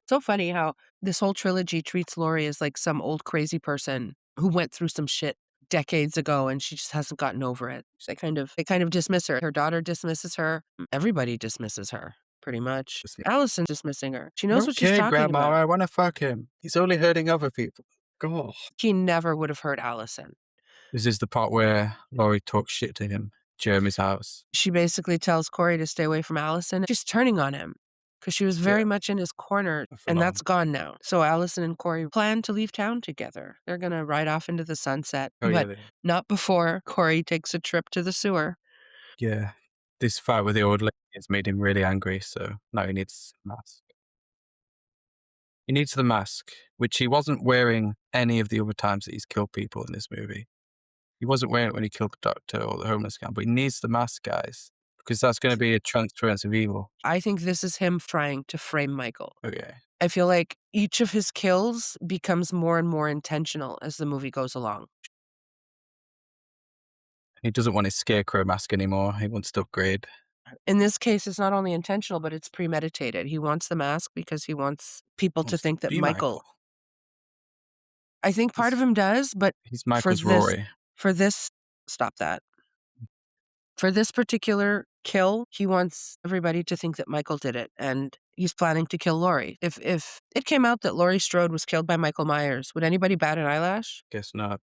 So funny how this whole trilogy treats Lori as like some old crazy person who went through some shit decades ago and she just hasn't gotten over it. They kind of dismiss her. Her daughter dismisses her. Everybody dismisses her, pretty much. Allison's dismissing her. She knows what she's talking Grandma, about. I want to fuck him. He's only hurting other people. God. He never would have hurt Allison. This is the part where Laurie talks shit to him. Jeremy's house. She basically tells Corey to stay away from Allison. She's turning on him because she was very much in his corner, and that's gone now. So Allison and Corey plan to leave town together. They're going to ride off into the sunset, but not before Corey takes a trip to the sewer. Yeah. This fight with the old lady has made him really angry, so now he needs a mask. He needs the mask, which he wasn't wearing any of the other times that he's killed people in this movie. He wasn't wearing it when he killed the doctor or the homeless guy, but he needs the mask, guys, because that's going to be a transference of evil. I think this is him trying to frame Michael. Okay. I feel like each of his kills becomes more and more intentional as the movie goes along. He doesn't want his scarecrow mask anymore. He wants to upgrade. In this case, it's not only intentional, but it's premeditated. He wants the mask because he wants people to Wants to think that be Michael. I think part of him does, but He's for Michael's this Rory. for this stop that. For this particular kill, he wants everybody to think that Michael did it, and he's planning to kill Laurie. If it came out that Laurie Strode was killed by Michael Myers, would anybody bat an eyelash? Guess not.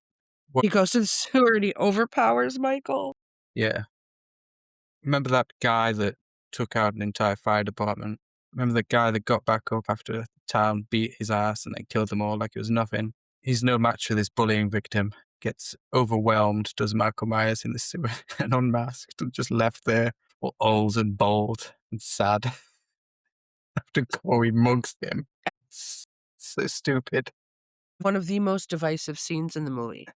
He goes to the sewer and he overpowers Michael. Yeah. Remember that guy that took out an entire fire department? Remember the guy that got back up after the town beat his ass and then killed them all like it was nothing? He's no match for this bullying victim. Gets overwhelmed, does Michael Myers in the sewer and unmasked and just left there all old and bald and sad after Corey mugs him. So stupid. One of the most divisive scenes in the movie.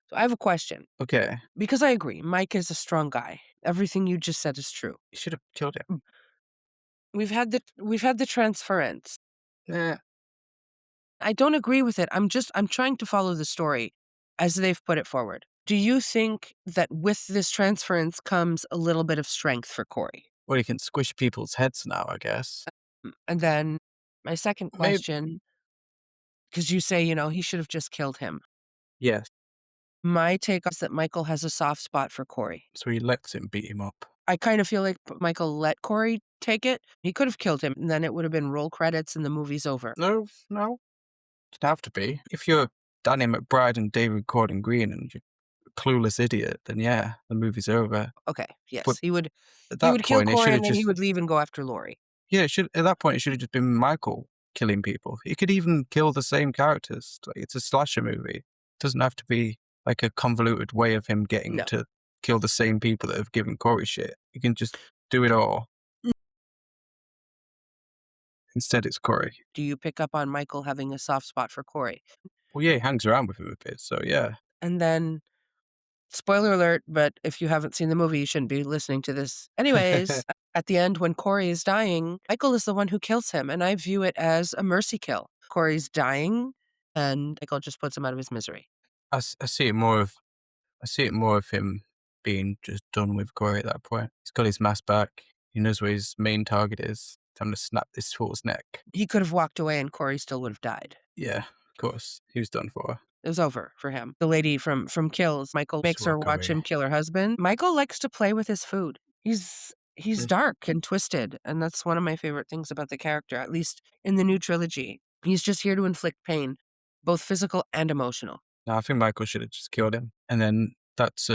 So I have a question. Okay. Because I agree, Mike is a strong guy. Everything you just said is true. You should have killed him. We've had the transference. Yeah. I don't agree with it. I'm trying to follow the story as they've put it forward. Do you think that with this transference comes a little bit of strength for Corey? Well, he can squish people's heads now, I guess. And then my second Maybe. question, because you say, he should have just killed him. Yes. My take is that Michael has a soft spot for Corey. So he lets him beat him up. I kind of feel like Michael let Corey take it. He could have killed him, and then it would have been roll credits and the movie's over. No. It'd have to be. If you're Danny McBride and David Gordon Green and you're a clueless idiot, then yeah, the movie's over. Okay, yes. But He would at that kill point, it Corey should and have then he just would leave and go after Laurie. at that point it should have just been Michael killing people. He could even kill the same characters. Like, it's a slasher movie. It doesn't have to be like a convoluted way of him getting No. to kill the same people that have given Corey shit. You can just do it all. Instead, it's Corey. Do you pick up on Michael having a soft spot for Corey? Well, yeah, he hangs around with him a bit, so yeah. And then, spoiler alert, but if you haven't seen the movie, you shouldn't be listening to this. Anyways, at the end, when Corey is dying, Michael is the one who kills him, and I view it as a mercy kill. Corey's dying, and Michael just puts him out of his misery. I see it more of him being just done with Corey at that point. He's got his mask back. He knows where his main target is. Time to snap this fool's neck. He could have walked away and Corey still would have died. Yeah, of course. He was done for. It was over for him. The lady from Kills, Michael makes her walk watch away. him kill her husband. Michael likes to play with his food. He's dark and twisted, and that's one of my favorite things about the character, at least in the new trilogy. He's just here to inflict pain, both physical and emotional. No, I think Michael should have just killed him. And then that's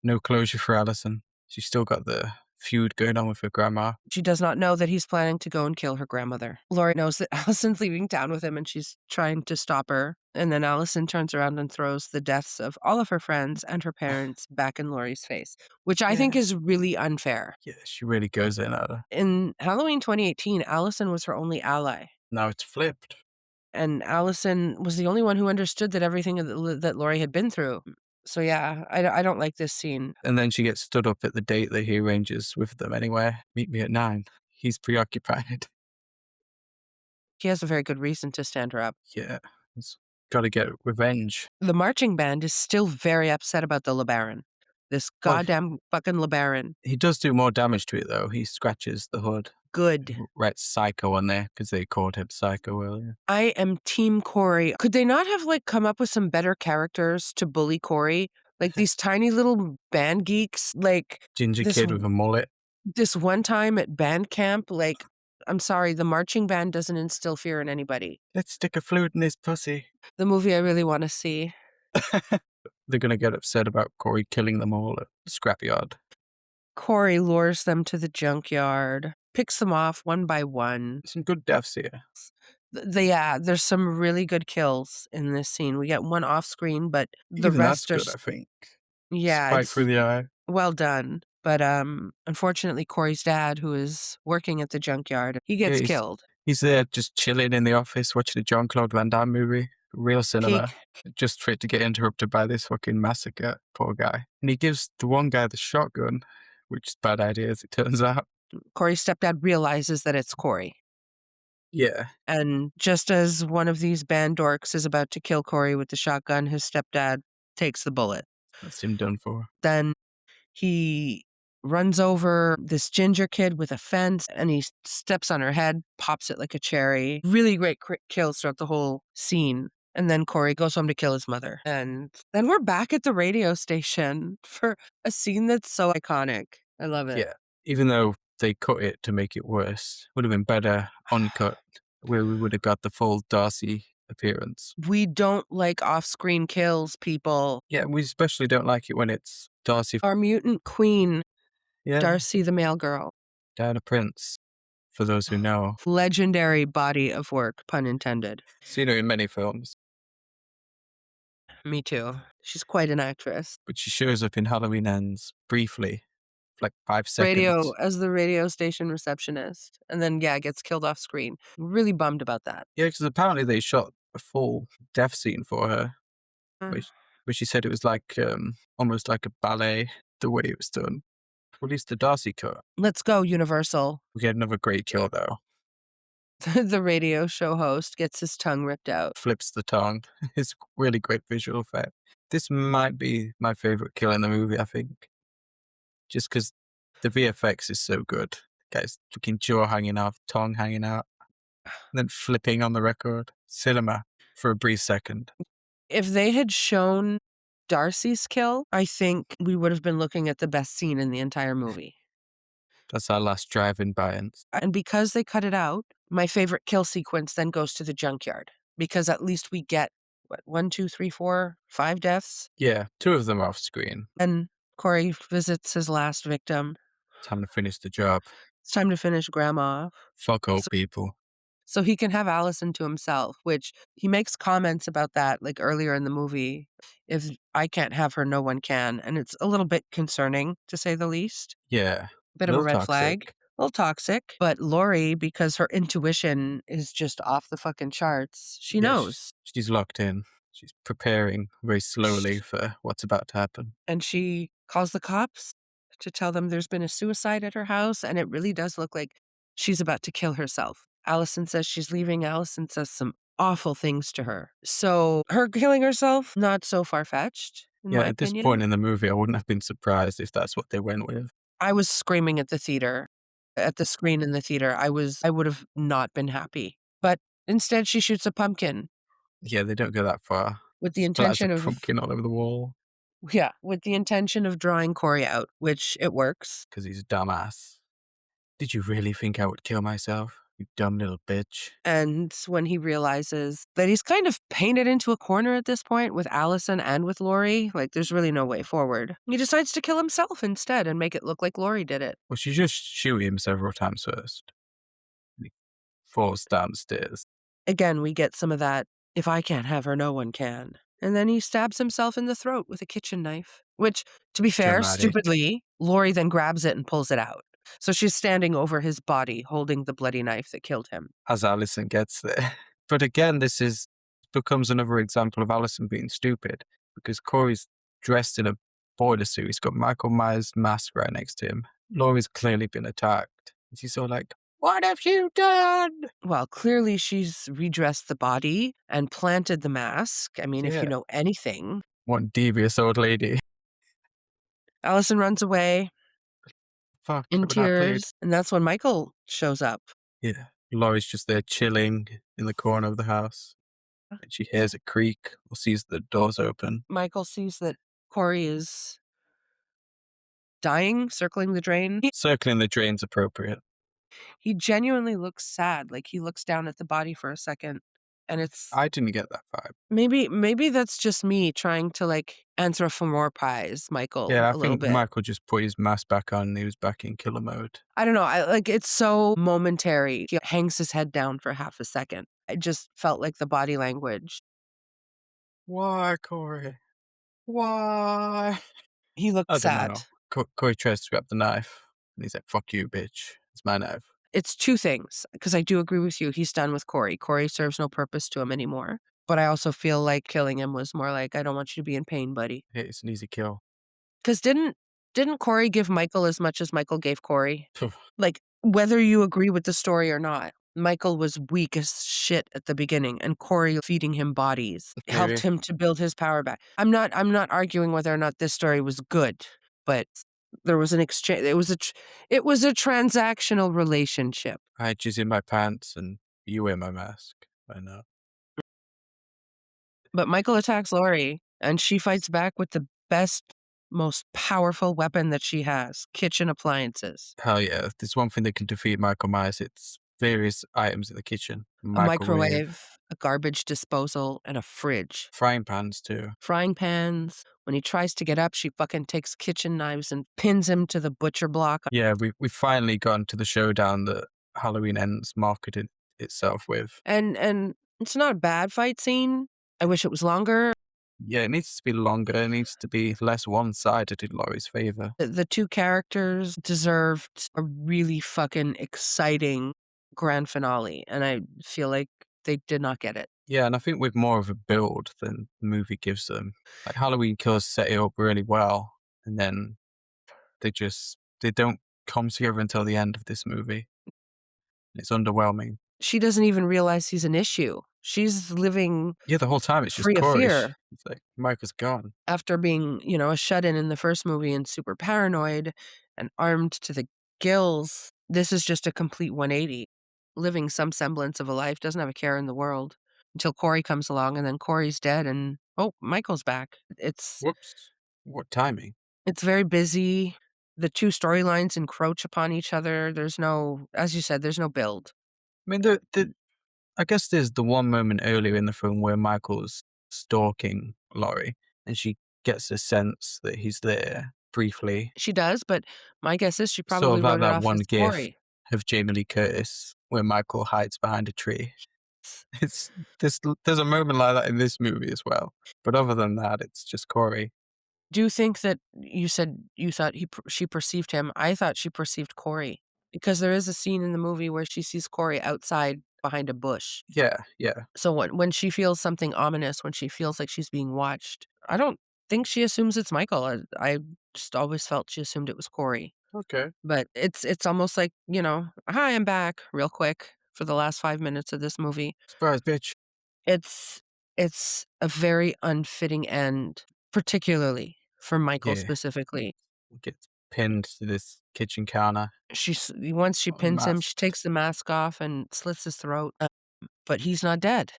no closure for Alison. She's still got the feud going on with her grandma. She does not know that he's planning to go and kill her grandmother. Laurie knows that Allison's leaving town with him and she's trying to stop her. And then Allison turns around and throws the deaths of all of her friends and her parents back in Laurie's face, which I think is really unfair. Yeah, she really goes in at her. In Halloween 2018, Allison was her only ally. Now it's flipped. And Allison was the only one who understood that everything that Laurie had been through. So yeah, I don't like this scene. And then she gets stood up at the date that he arranges with them anyway. Meet me at 9. He's preoccupied. He has a very good reason to stand her up. Yeah, he's got to get revenge. The marching band is still very upset about the LeBaron. This goddamn fucking LeBaron. He does do more damage to it, though. He scratches the hood. Good. Writes Psycho on there because they called him Psycho earlier. I am Team Corey. Could they not have come up with some better characters to bully Corey? Like these tiny little band geeks, Ginger kid with a mullet. This one time at band camp, I'm sorry, the marching band doesn't instill fear in anybody. Let's stick a flute in his pussy. The movie I really want to see. They're going to get upset about Corey killing them all at the scrapyard. Corey lures them to the junkyard, picks them off one by one. Some good deaths here. There's some really good kills in this scene. We get one off screen, but the Even rest that's are good, I think. yeah, Spike it's through the eye. well done. But unfortunately, Corey's dad, who is working at the junkyard, he gets killed. He's there just chilling in the office watching a Jean-Claude Van Damme movie. Real Peak. cinema. Just for it to get interrupted by this fucking massacre. Poor guy. And he gives the one guy the shotgun, which is a bad idea as it turns out. Corey's stepdad realizes that it's Corey. Yeah. And just as one of these band dorks is about to kill Corey with the shotgun, his stepdad takes the bullet. That's him done for. Then he runs over this ginger kid with a fence and he steps on her head, pops it like a cherry. Really great kills throughout the whole scene. And then Corey goes home to kill his mother. And then we're back at the radio station for a scene that's so iconic. I love it. Yeah. Even though they cut it to make it worse, would have been better uncut, where we would have got the full Darcy appearance. We don't like off-screen kills, people. Yeah, we especially don't like it when it's Darcy. Our mutant queen, Yeah. Darcy the male girl. Diana Prince, for those who know. Legendary body of work, pun intended. Seen her in many films, Me too. She's quite an actress. but she shows up in Halloween Ends briefly, for like 5 seconds. As the radio station receptionist. And then, gets killed off screen. Really bummed about that. Yeah, because apparently they shot a full death scene for her, where she said it was like almost like a ballet, the way it was done. Or at least the Darcy cut. Let's go, Universal. We get another great kill though. The radio show host gets his tongue ripped out. Flips the tongue. It's a really great visual effect. This might be my favorite kill in the movie, I think. Just because the VFX is so good. Guy's fucking jaw hanging off, tongue hanging out, and then flipping on the record. Cinema for a brief second. If they had shown Darcy's kill, I think we would have been looking at the best scene in the entire movie. That's our last drive-in buy-ins. And because they cut it out, my favorite kill sequence then goes to the junkyard. Because at least we get, 1, 2, 3, 4, 5 deaths? Yeah, 2 of them off screen. And Corey visits his last victim. Time to finish the job. It's time to finish Grandma off. Fuck old people. So he can have Allison to himself, which he makes comments about that like earlier in the movie. If I can't have her, no one can. And it's a little bit concerning, to say the least. Yeah. Bit of a Little red flag. toxic. A little toxic. But Lori, because her intuition is just off the fucking charts, she Yeah, knows. She's locked in. She's preparing very slowly for what's about to happen. And she calls the cops to tell them there's been a suicide at her house. And it really does look like she's about to kill herself. Allison says she's leaving. Allison says some awful things to her. So her killing herself, not so far-fetched, in my At this opinion. point in the movie, I wouldn't have been surprised if that's what they went with. I was screaming at the theater, at the screen in the theater. I would have not been happy. But instead, she shoots a pumpkin. Yeah, they don't go that far. With the Splatters intention a of pumpkin all over the wall. Yeah, with the intention of drawing Corey out, which it works. Because he's a dumbass. Did you really think I would kill myself? You dumb little bitch. And when he realizes that he's kind of painted into a corner at this point with Allison and with Lori, like there's really no way forward, he decides to kill himself instead and make it look like Lori did it. Well, she just shoot him several times first. And he falls down the stairs. Again, we get some of that, if I can't have her, no one can. And then he stabs himself in the throat with a kitchen knife, which, to be fair, Dramatic. stupidly, Lori then grabs it and pulls it out. So she's standing over his body, holding the bloody knife that killed him. As Allison gets there. But again, this becomes another example of Allison being stupid, because Corey's dressed in a boiler suit. He's got Michael Myers' mask right next to him. Laurie's clearly been attacked. She's all like, "What have you done?" Well, clearly she's redressed the body and planted the mask. I mean, if you know anything. One devious old lady. Allison runs away Fuck. in haven't I played? tears, and that's when Michael shows up. Yeah. Laurie's just there chilling in the corner of the house. And she hears a creak or sees the doors open. Michael sees that Corey is dying, circling the drain. Circling the drain's appropriate. He genuinely looks sad. Like he looks down at the body for a second, and it's I didn't get that vibe. maybe that's just me trying to like anthropomorphize Michael Yeah, I a little think bit. Michael just put his mask back on and he was back in killer mode. I don't know. It's so momentary. He hangs his head down for half a second. I just felt like the body language. Why, Corey? Why? He looked I don't sad. know. Corey tries to grab the knife and he's like, "Fuck you, bitch. It's my knife." It's two things, because I do agree with you, he's done with Corey. Corey serves no purpose to him anymore. But I also feel like killing him was more like, "I don't want you to be in pain, buddy." It's an easy kill. 'Cause didn't Corey give Michael as much as Michael gave Corey? Like, whether you agree with the story or not, Michael was weak as shit at the beginning, and Corey feeding him bodies helped Maybe. him to build his power back. I'm not arguing whether or not this story was good, but there was an exchange. It was a transactional relationship. I had jizz in my pants and you wear my mask. I know. But Michael attacks Laurie, and she fights back with the best, most powerful weapon that she has, kitchen appliances. Hell yeah. If there's one thing that can defeat Michael Myers, it's various items in the kitchen. A Microwave, microwave, a garbage disposal, and a fridge. frying pans too. Frying pans. When he tries to get up, she fucking takes kitchen knives and pins him to the butcher block. Yeah, we've finally gotten to the showdown that Halloween Ends marketed itself with. And it's not a bad fight scene. I wish it was longer. Yeah, it needs to be longer. It needs to be less one-sided in Laurie's favor. The two characters deserved a really fucking exciting grand finale, and I feel like they did not get it. Yeah, and I think with more of a build than the movie gives them. Like Halloween Kills set it up really well, and then they don't come together until the end of this movie. It's underwhelming. She doesn't even realize he's an issue. She's living Yeah, the whole time it's just free of Corey. fear. It's like Michael's gone. After being, a shut-in in the first movie and super paranoid and armed to the gills, this is just a complete 180. Living some semblance of a life, doesn't have a care in the world until Corey comes along, and then Corey's dead and, oh, Michael's back. Whoops. What timing? It's very busy. The two storylines encroach upon each other. As you said, there's no build. I mean, I guess there's the one moment earlier in the film where Michael's stalking Laurie, and she gets a sense that he's there briefly. She does, but my guess is she Sort probably of like wrote it that off one as gif Corey. of Jamie Lee Curtis where Michael hides behind a tree. It's there's a moment like that in this movie as well, but other than that, it's just Corey. Do you think that you said you thought she perceived him? I thought she perceived Corey, because there is a scene in the movie where she sees Corey outside behind a bush. Yeah, yeah. So when she feels something ominous, when she feels like she's being watched, I don't think she assumes it's Michael. I just always felt she assumed it was Corey. Okay. But it's almost like, "Hi, I'm back," real quick for the last 5 minutes of this movie. Surprise, bitch. It's it's a very unfitting end, particularly for Michael Yeah. specifically. Gets pinned to this kitchen counter. Once she Got a pins him, she mask. takes the mask off and slits his throat, but he's not dead.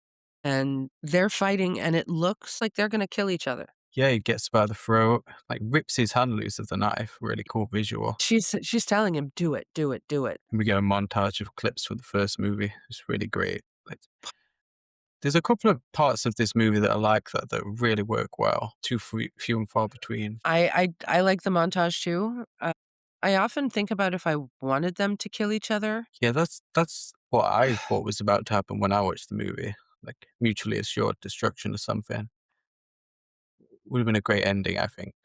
And they're fighting, and it looks like they're gonna kill each other. Yeah, he gets by the throat, like rips his hand loose of the knife. Really cool visual. She's telling him, "Do it, do it, do it." And we get a montage of clips from the first movie. It's really great. Like, there's a couple of parts of this movie that I like that really work well. Too few and far between. I like the montage too. I often think about if I wanted them to kill each other. Yeah, that's what I thought was about to happen when I watched the movie. Like mutually assured destruction or something. Would have been a great ending, I think.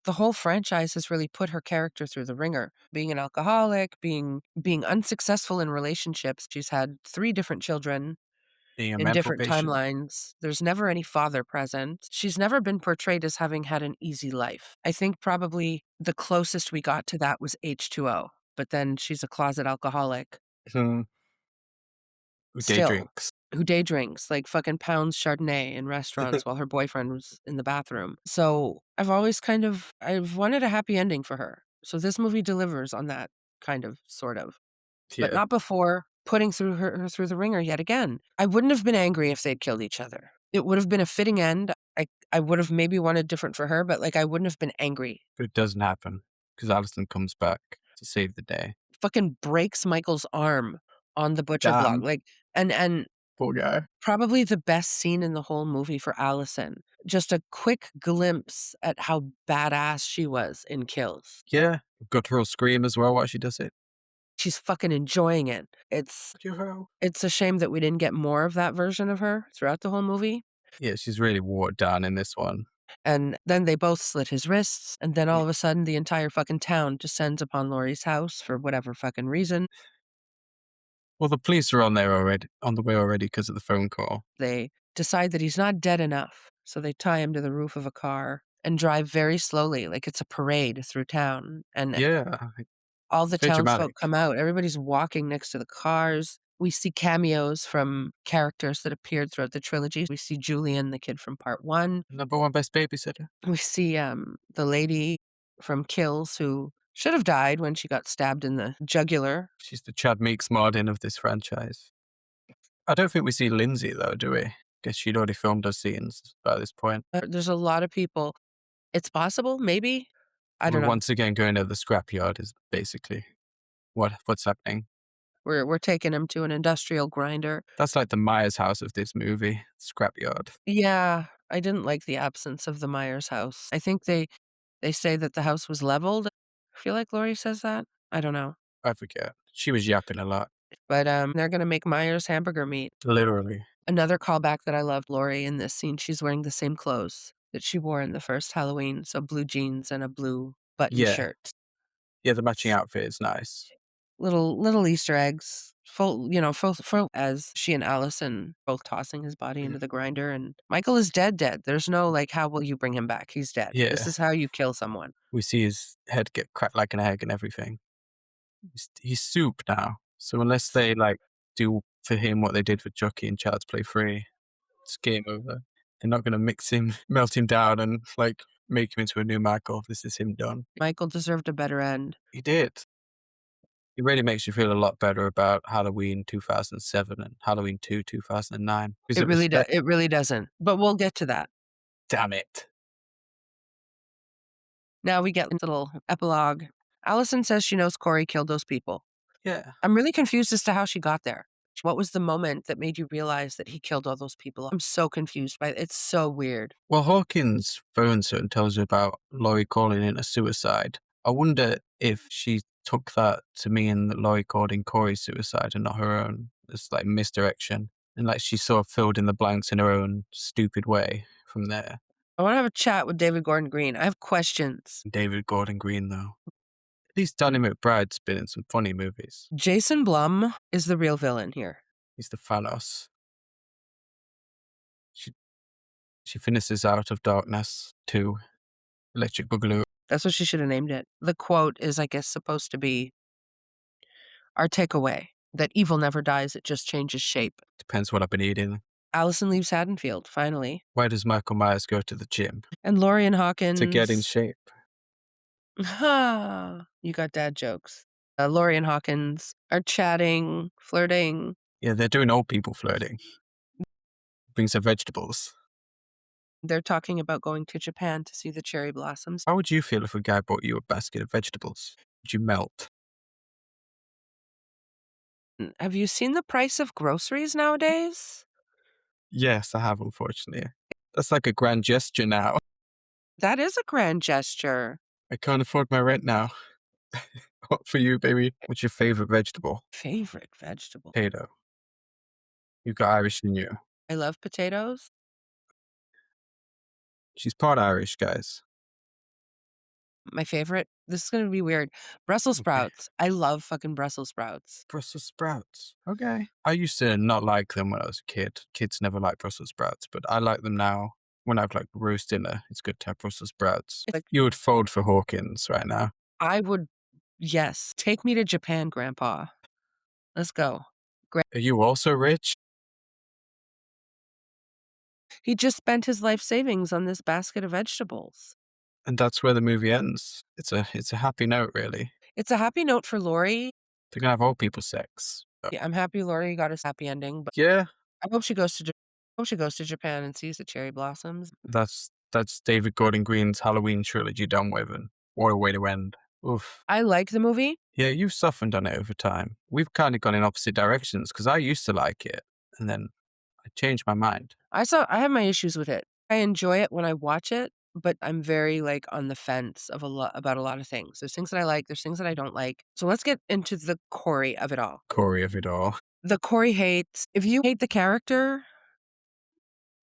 The whole franchise has really put her character through the ringer. Being an alcoholic, being unsuccessful in relationships. She's had 3 different children Being a in mental different patient. timelines. There's never any father present. She's never been portrayed as having had an easy life. I think probably the closest we got to that was H2O, but then she's a closet alcoholic Hmm. Who day still, drinks. who day drinks, like fucking pounds Chardonnay in restaurants while her boyfriend was in the bathroom. So I've wanted a happy ending for her. So this movie delivers on that kind of, sort of. But Yeah. not before putting her through the ringer yet again. I wouldn't have been angry if they'd killed each other. It would have been a fitting end. I would have maybe wanted different for her, but, like, I wouldn't have been angry. But it doesn't happen because Allison comes back to save the day. Fucking breaks Michael's arm on the butcher block, Damn. like, and Poor guy. probably the best scene in the whole movie for Allison. Just a quick glimpse at how badass she was in Kills. Yeah. Guttural scream as well while she does it. She's fucking enjoying it. It's a shame that we didn't get more of that version of her throughout the whole movie. Yeah, she's really watered down in this one. And then they both slit his wrists, and then all of a sudden the entire fucking town descends upon Laurie's house for whatever fucking reason. Well, the police are on the way already because of the phone call. They decide that he's not dead enough, so they tie him to the roof of a car and drive very slowly, like it's a parade through town, and Yeah, all it's the very townsfolk dramatic. come out. Everybody's walking next to the cars. We see cameos from characters that appeared throughout the trilogy. We see Julian, the kid from part 1. #1 best babysitter. We see, the lady from Kills who should have died when she got stabbed in the jugular. She's the Chad Meeks Martin of this franchise. I don't think we see Lindsay though, do we? Guess she'd already filmed her scenes by this point. There's a lot of people. It's possible, maybe? I We're don't know. once again going to the scrapyard is basically what's happening. We're taking him to an industrial grinder. That's like the Myers house of this movie, scrapyard. Yeah, I didn't like the absence of the Myers house. I think they say that the house was leveled. I feel like Laurie says that. I don't know. I forget. She was yapping a lot, But, they're gonna make Myers hamburger meat. literally. Another callback that I loved Laurie in this scene, she's wearing the same clothes that she wore in the first Halloween, so blue jeans and a blue button Yeah, shirt. yeah. The matching outfit is nice. Little Easter eggs, full as she and Allison both tossing his body into the grinder, and Michael is dead. There's no, like, "How will you bring him back? He's dead. This Yeah, is how you kill someone." we see his head get cracked like an egg and everything. He's soup now. So unless they like do for him what they did for Chucky in Child's Play 3, it's game over. They're not gonna mix him, melt him down, and like make him into a new Michael. This is him done. Michael deserved a better end. He did. It really makes you feel a lot better about Halloween 2007 and Halloween 2 2009 because it was It really doesn't, but we'll get to that. damn it. Now we get a little epilogue. Allison says she knows Corey killed those people. Yeah. I'm really confused as to how she got there. What was the moment that made you realize that he killed all those people? I'm so confused by it. It's so weird. Well, Hawkins phones her and tells her about Laurie calling in a suicide. I wonder if she took that to mean that Laurie called in Corey's suicide and not her own. It's like misdirection. And like she sort of filled in the blanks in her own stupid way from there. I want to have a chat with David Gordon Green. I have questions. David Gordon Green, though. At least Danny McBride's been in some funny movies. Jason Blum is the real villain here. He's the Thanos. She finishes Out of Darkness 2, Electric Boogaloo. That's what she should have named it. The quote is, I guess, supposed to be our takeaway that evil never dies, it just changes shape. Depends what I've been eating. Allison leaves Haddonfield, finally. Why does Michael Myers go to the gym? And Laurie and Hawkins. To get in shape. You got dad jokes. Laurie and Hawkins are chatting, flirting. Yeah, they're doing old people flirting. Brings her vegetables. They're talking about going to Japan to see the cherry blossoms. How would you feel if a guy bought you a basket of vegetables? Would you melt? Have you seen the price of groceries nowadays? Yes, I have, unfortunately. That's like a grand gesture now. That is a grand gesture. I can't afford my rent now. What for you, baby? What's your favorite vegetable? Favorite vegetable. Potato. You've got Irish in you. I love potatoes. She's part Irish, guys. My favorite, this is going to be weird. Brussels Okay. sprouts. I love fucking Brussels sprouts. Brussels sprouts. Okay. I used to not like them when I was a kid. Kids never like Brussels sprouts, but I like them now. When I've like roast dinner, it's good to have Brussels sprouts. It's like- You would fold for Hawkins right now. I would, yes. Take me to Japan, Grandpa. Let's go. Are you also rich? He just spent his life savings on this basket of vegetables. And that's where the movie ends. It's a happy note, really. It's a happy note for Laurie. They're gonna have old people sex. Yeah, I'm happy Laurie got a happy ending, but Yeah, I hope she goes to Japan and sees the cherry blossoms. that's David Gordon Green's Halloween trilogy done with, and what a way to end. Oof. I like the movie. Yeah, you've softened on it over time. We've kind of gone in opposite directions because I used to like it, and then I changed my mind. I have my issues with it. I enjoy it when I watch it, but I'm very like on the fence of about a lot of things. There's things that I like, there's things that I don't like. So let's get into the Corey of it all. Corey of it all. The Corey hates. If you hate the character,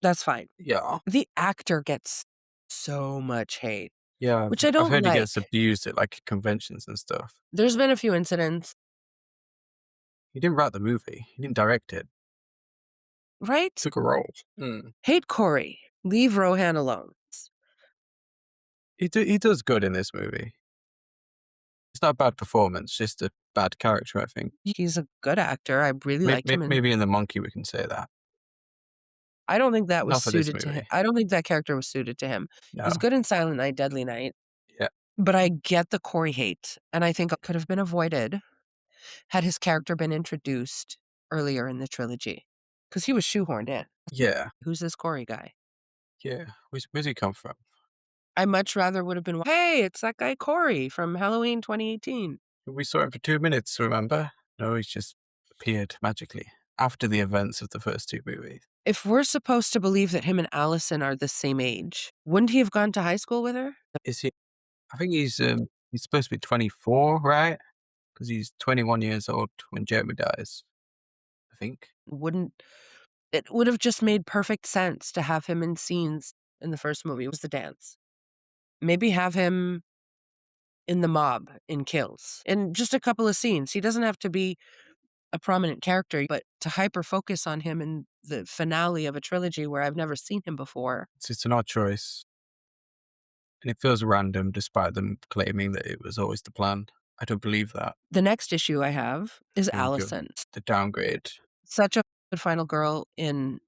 that's fine. Yeah. The actor gets so much hate. Yeah, Which I don't I've heard like. he gets abused at like conventions and stuff. There's been a few incidents. He didn't write the movie. He didn't direct it. Right? Took a role. Mm. Hate Corey. Leave Rohan alone. He does good in this movie. It's not a bad performance, just a bad character, I think. He's a good actor. I really liked him, and Maybe in The Monkey we can say that. I don't think that was Not for this suited to him. movie. I don't think that character was suited to him. No. He's good in Silent Night, Deadly Night, Yeah. but I get the Corey hate, and I think it could have been avoided had his character been introduced earlier in the trilogy, because he was shoehorned in. Yeah. Who's this Corey guy? Yeah. Where's he come from? I much rather would have been, hey, it's that guy Corey from Halloween 2018. We saw him for 2 minutes, remember? No, he's just appeared magically after the events of the first two movies. If we're supposed to believe that him and Allison are the same age, wouldn't he have gone to high school with her? Is he? I think he's supposed to be 24, right? Because he's 21 years old when Jeremy dies. I think. Wouldn't it would have just made perfect sense to have him in scenes in the first movie. It was the dance. Maybe have him in the mob in Kills in just a couple of scenes. He doesn't have to be a prominent character, but to hyper focus on him in the finale of a trilogy where I've never seen him before. It's an odd choice. And it feels random despite them claiming that it was always the plan. I don't believe that. The next issue I have is Here we go. Allison. The downgrade. Such a good final girl in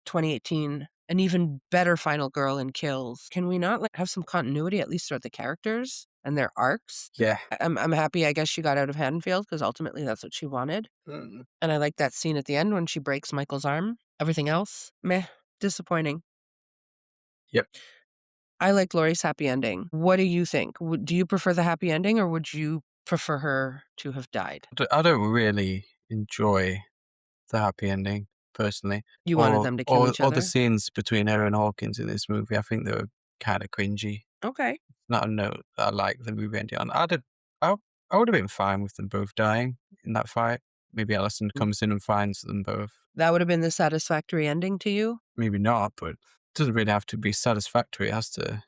2018, an even better final girl in Kills. Can we not have some continuity at least throughout the characters and their arcs? Yeah. I'm happy, I guess, she got out of Haddonfield because ultimately that's what she wanted. Mm. And I like that scene at the end when she breaks Michael's arm. Everything else, meh, disappointing. Yep. I like Laurie's happy ending. What do you think? Do you prefer the happy ending, or would you prefer her to have died? I don't really enjoy the happy ending, personally. You wanted them to kill each Or other? the scenes between her and Hawkins in this movie. I think they were kind of cringy. Okay. Not a note that I like the movie ending on. I would have been fine with them both dying in that fight. Maybe Allison comes in and finds them both. That would have been the satisfactory ending to you? Maybe not, but it doesn't really have to be satisfactory. It has to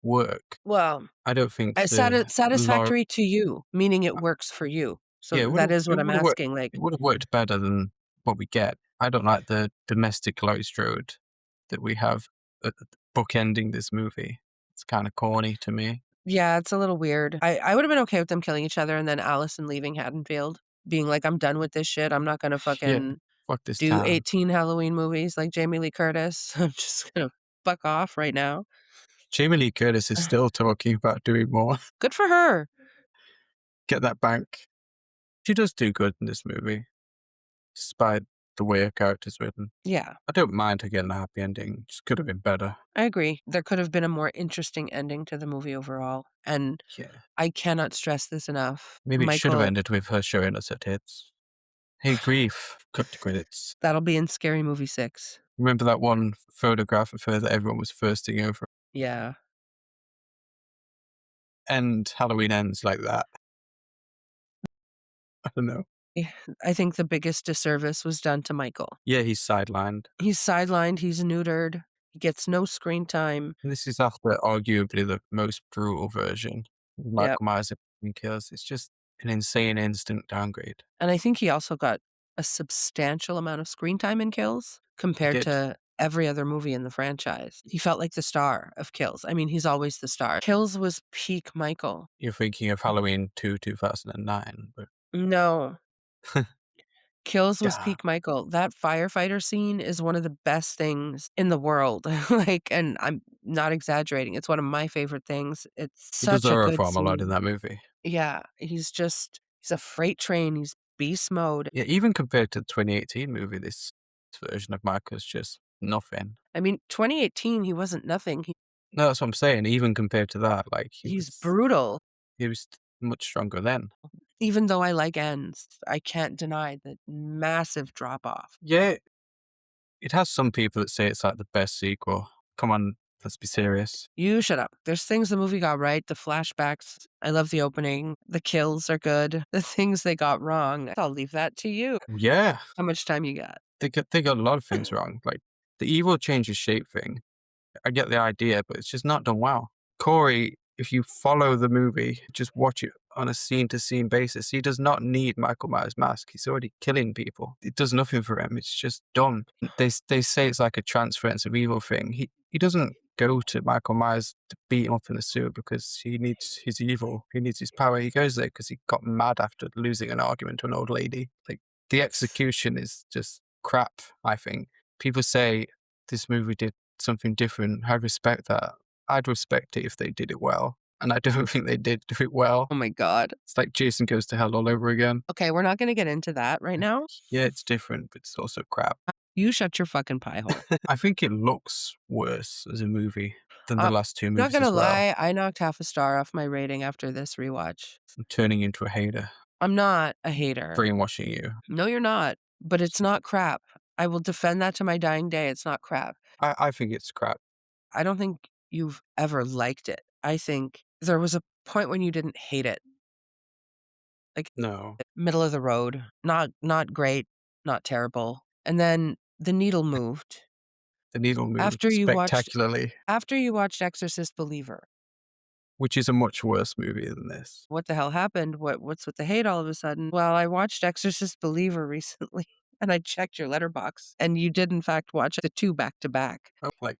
work. Well, I don't think satisfactory to you, meaning it works for you. So Yeah, that is what I'm worked. asking. Like, It would have worked better than what we get. I don't like the domestic Laurie Strode that we have bookending this movie. It's kind of corny to me. yeah, it's a little weird. I would have been okay with them killing each other and then Allison leaving Haddonfield, being like, I'm done with this shit. I'm not gonna Yeah, fucking fuck this do town. 18 Halloween movies like Jamie Lee Curtis. I'm just gonna fuck off right now. Jamie Lee Curtis is still talking about doing more. Good for her. Get that bank. She does do good in this movie, despite the way her character's written. Yeah, I don't mind her getting a happy ending. Just could have been better. I agree. There could have been a more interesting ending to the movie overall. And Yeah. I cannot stress this enough. Maybe it should have Michael, ended with her showing us her tits. Hey, grief. Cut to credits. that'll be in Scary Movie 6. Remember that one photograph of her that everyone was thirsting over? Yeah. And Halloween ends like that. I don't know. I think the biggest disservice was done to Michael. Yeah, he's sidelined. He's sidelined, he's neutered, he gets no screen time. And this is after arguably the most brutal version of Michael Yep. Myers in Kills. It's just an insane instant downgrade. And I think he also got a substantial amount of screen time in Kills compared did. to every other movie in the franchise. He felt like the star of Kills. I mean, he's always the star. Kills was peak Michael. You're thinking of Halloween 2, 2009, but No. Kills was yeah. peak Michael. That firefighter scene is one of the best things in the world. Like, and I'm not exaggerating. It's one of my favorite things. It's He does such a good horror a lot in scene. that movie. Yeah, he's a freight train. He's beast mode. Yeah, even compared to the 2018 movie, this version of Michael's just nothing. I mean, 2018, he wasn't nothing. No, that's what I'm saying. Even compared to that, like He's brutal. he was much stronger then. Even though I like Ends, I can't deny the massive drop off. Yeah, it has some people that say it's like the best sequel. Come on, let's be serious. You shut up. There's things the movie got right. The flashbacks, I love the opening. The kills are good. The things they got wrong, I'll leave that to you. Yeah, How much time you got? they got a lot of things wrong. Like the evil changes shape thing. I get the idea, but it's just not done well. Corey, if you follow the movie, just watch it on a scene-to-scene basis. He does not need Michael Myers' mask. He's already killing people. It does nothing for him. It's just dumb. They say it's like a transference of evil thing. He doesn't go to Michael Myers to beat him up in the sewer because he's evil. He needs his power. He goes there because he got mad after losing an argument to an old lady. Like, the execution is just crap, I think. People say this movie did something different. I respect that. I'd respect it if they did it well. And I don't think they did do it well. Oh my God. It's like Jason Goes to Hell all over again. Okay, we're not going to get into that right now. Yeah, it's different, but it's also crap. You shut your fucking pie hole. I think it looks worse as a movie than the last two I'm not movies gonna as well. lie, I knocked half a star off my rating after this rewatch. I'm turning into a hater, I'm not a hater. brainwashing you. No, you're not. But it's not crap. I will defend that to my dying day. It's not crap. I think it's crap. I don't think you've ever liked it. I think there was a point when you didn't hate it. Like, No, middle of the road. Not great, not terrible. And then the needle moved the needle moved after you watched spectacularly, Exorcist Believer. which is a much worse movie than this. What the hell happened? What's with the hate all of a sudden? Well, I watched Exorcist Believer recently, and I checked your letterbox, and you did in fact watch the two back to back. Oh, like,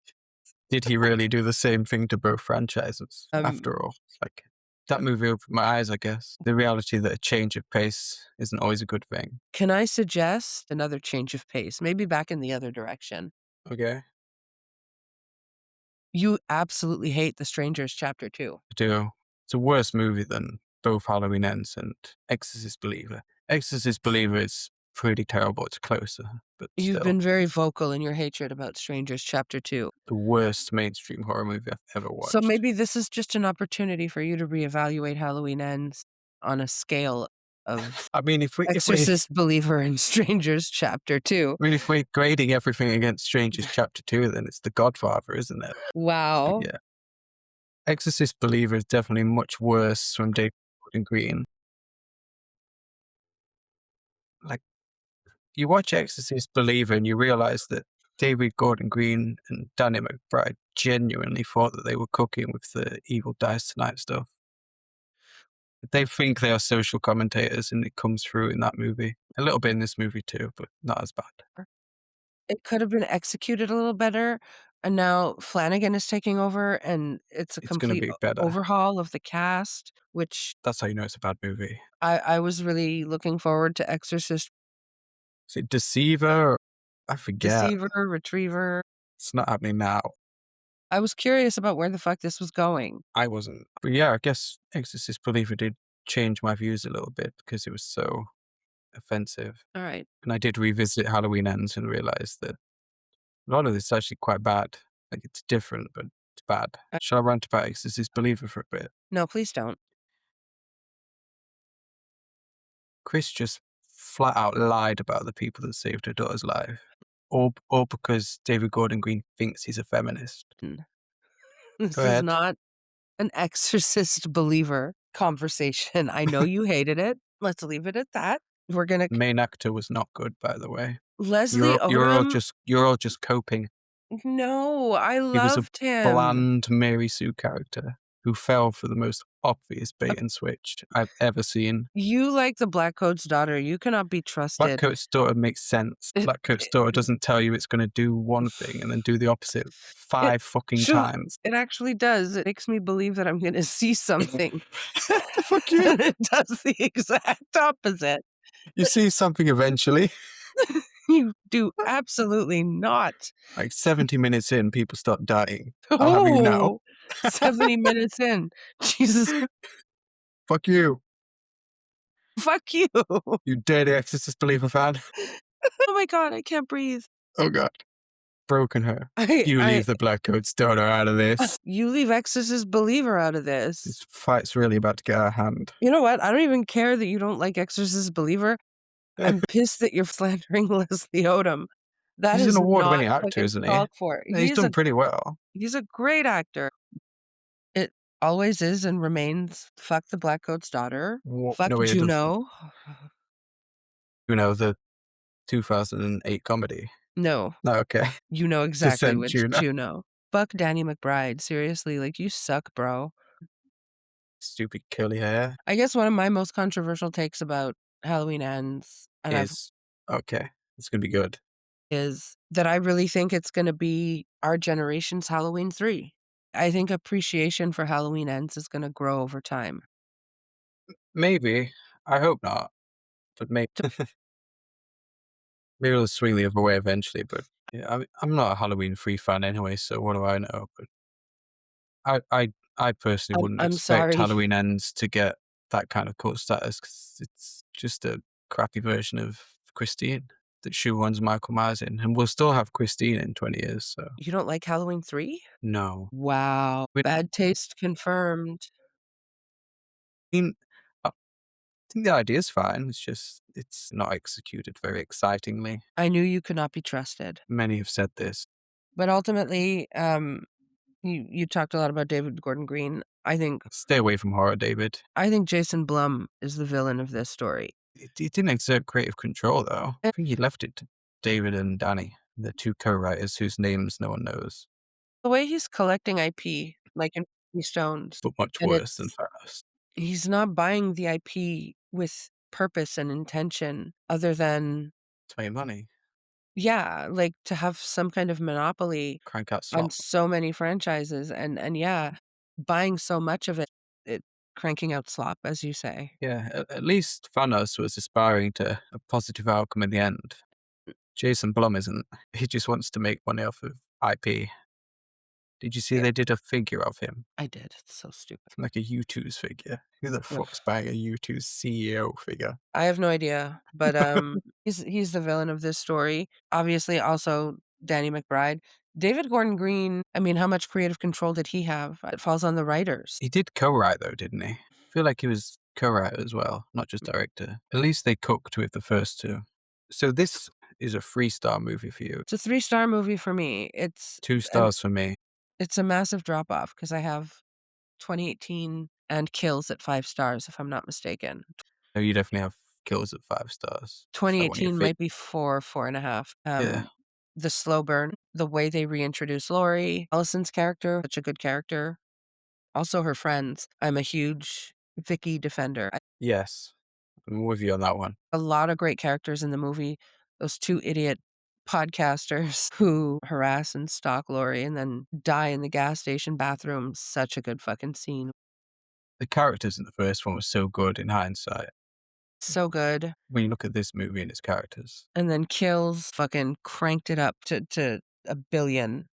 did he really do the same thing to both franchises? After all, like, that movie opened my eyes, I guess. The reality that a change of pace isn't always a good thing. Can I suggest another change of pace? Maybe back in the other direction. Okay, You absolutely hate The Strangers Chapter 2. I do. It's a worse movie than both Halloween Ends and Exorcist Believer. Exorcist Believer is pretty terrible. It's closer, but You've still been very vocal in your hatred about Strangers Chapter 2. the worst mainstream horror movie I've ever watched. So maybe this is just an opportunity for you to reevaluate Halloween Ends on a scale of I mean, if we Exorcist Believer and Strangers Chapter 2. I mean, if we're grading everything against Strangers Chapter 2, then it's The Godfather, isn't it? Wow. But yeah. Exorcist Believer is definitely much worse from David Gordon Green. Like, you watch Exorcist Believer and you realize that David Gordon Green and Danny McBride genuinely thought that they were cooking with the Evil Dies Tonight stuff. They think they are social commentators, and it comes through in that movie. A little bit in this movie too, but not as bad. It could have been executed a little better, and now Flanagan is taking over, and it's a It's going to complete be better. overhaul of the cast, which That's how you know it's a bad movie. I was really looking forward to Exorcist Is it Deceiver? I forget. Deceiver, Retriever. It's not happening now. I was curious about where the fuck this was going. I wasn't. But yeah, I guess Exorcist Believer did change my views a little bit because it was so offensive. All right. And I did revisit Halloween Ends and realize that a lot of this is actually quite bad. Like, it's different, but it's bad. Shall I rant about Exorcist Believer for a bit? No, please don't. Chris just flat out lied about the people that saved her daughter's life. All because David Gordon Green thinks he's a feminist. This Go is ahead. not an Exorcist Believer conversation. I know you hated it. Let's leave it at that. We're gonna The main actor was not good, by the way. Leslie You're all Odom. just coping. No, I He was a loved him. bland Mary Sue character who fell for the most obvious bait and switch I've ever seen. You like the Black Coat's daughter. You cannot be trusted. Blackcoat's daughter makes sense. Blackcoat's daughter doesn't tell you it's going to do one thing and then do the opposite 5 fucking Sure. times. It actually does. It makes me believe that I'm going to see something. Fuck you. And it does the exact opposite. You see something eventually. You do absolutely not. Like 70 minutes in, people start dying. I'll have you know. 70 minutes in. Jesus, Fuck you. fuck you. You dirty Exorcist Believer fan. Oh my God, I can't breathe. Oh God. Broken her. You leave the Blackcoat's daughter out of this. You leave Exorcist Believer out of this. This fight's really about to get out of hand. You know what? I don't even care that you don't like Exorcist Believer. I'm pissed that you're slandering Leslie Odom. That He's is an not award-winning actor, fucking isn't he? called for. He's done pretty well. He's a great actor. It always is and remains. Fuck the Black Coat's daughter. Fuck No, it doesn't. Juno. You know, the 2008 comedy. No, No, okay. you know exactly Descent which Juno. Juno. Fuck Danny McBride. Seriously, like, you suck, bro. stupid curly hair I guess one of my most controversial takes about Halloween Ends, and I've is okay. It's gonna be good. is that I really think it's gonna be our generation's Halloween 3. I think appreciation for Halloween Ends is gonna grow over time. Maybe. I hope not, but maybe. To Maybe it'll swing the other way eventually, but yeah, I'm not a Halloween free fan anyway, so what do I know? But I I I personally wouldn't I'm expect sorry. Halloween Ends to get that kind of cult status because it's just a crappy version of Christine that shoehorns Michael Myers in, and we'll still have Christine in 20 years, so You don't like Halloween 3? no. Wow. I Bad taste confirmed. mean, I think the idea's fine, it's just it's not executed very excitingly. I knew you could not be trusted. Many have said this. But ultimately, you talked a lot about David Gordon Green. Stay away from horror, David. I think Jason Blum is the villain of this story. It didn't exert creative control, though. And I think he left it to David and Danny, the two co-writers whose names no one knows, the way he's collecting IP, like in Stones, but much and worse than it's Fast. he's not buying the IP with purpose and intention other than To make money, yeah, like, to have some kind of monopoly crank out on slop. so many franchises and yeah, buying so much of it cranking out slop, as you say. Yeah, at least Thanos was aspiring to a positive outcome in the end. Jason Blum isn't. He just wants to make money off of IP. Did you see Yeah, they did a figure of him? I did, it's so stupid. Like a U2's figure. Who the Ugh. fuck's buying a U2's CEO figure? I have no idea, but, he's the villain of this story. Obviously, also Danny McBride. David Gordon Green, I mean, how much creative control did he have? It falls on the writers. He did co-write though, didn't he? I feel like he was co-writer as well, not just director. At least they cooked with the first two. So this is a 3-star movie for you. It's a three-star movie for me. 2 And stars for me. it's a massive drop off because I have 2018 and Kills at 5 stars, if I'm not mistaken. No, you definitely have Kills at 5 stars. Is that one of your 2018 favorite? might be 4, 4.5. Yeah. The slow burn, the way they reintroduce Laurie, Allison's character, such a good character. Also her friends. I'm a huge Vicky defender. Yes. I'm with you on that one. A lot of great characters in the movie. Those 2 idiot podcasters who harass and stalk Laurie and then die in the gas station bathroom. Such a good fucking scene. The characters in the first one were so good in hindsight. So good. When you look at this movie and its characters. And then Kills fucking cranked it up to a billion.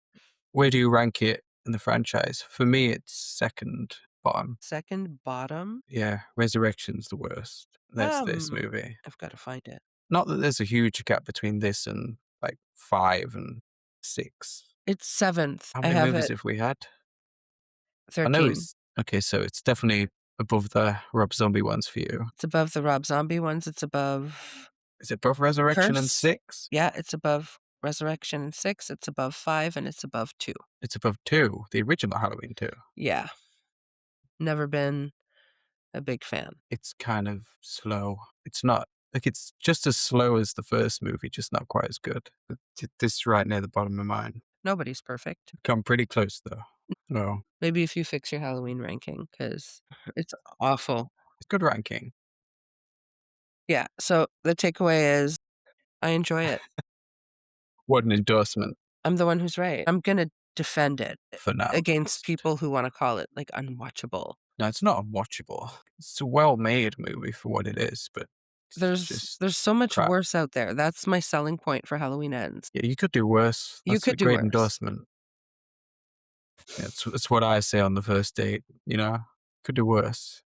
Where do you rank it in the franchise? For me, it's second bottom. Second bottom? Yeah, Resurrection's the worst. That's this movie. I've gotta find it. Not that there's a huge gap between this and, like, 5 and 6. It's 7th. How I many have movies it have we had? I know 13. it's okay, so it's definitely above the Rob Zombie ones for you. It's above the Rob Zombie ones, it's above Is it above Resurrection and Curse. 6? Yeah, it's above Resurrection and 6, it's above 5, and it's above 2. It's above 2, the original Halloween 2. Yeah, never been a big fan. It's kind of slow. It's not like, it's just as slow as the first movie, just not quite as good. But this is right near the bottom of mine. Nobody's perfect. Come pretty close, though. No, Maybe if you fix your Halloween ranking, because it's awful. it's good ranking Yeah, so the takeaway is I enjoy it. what an endorsement I'm the one who's right. I'm gonna defend it for now, at against least. people who wanna call it, like, unwatchable. No, it's not unwatchable. It's a well-made movie for what it is, but it's just There's so much crap. worse out there. That's my selling point for Halloween Ends. Yeah, you could do worse. You That's a could do great worse. endorsement. Yeah, it's what I say on the first date, you know? Could do worse.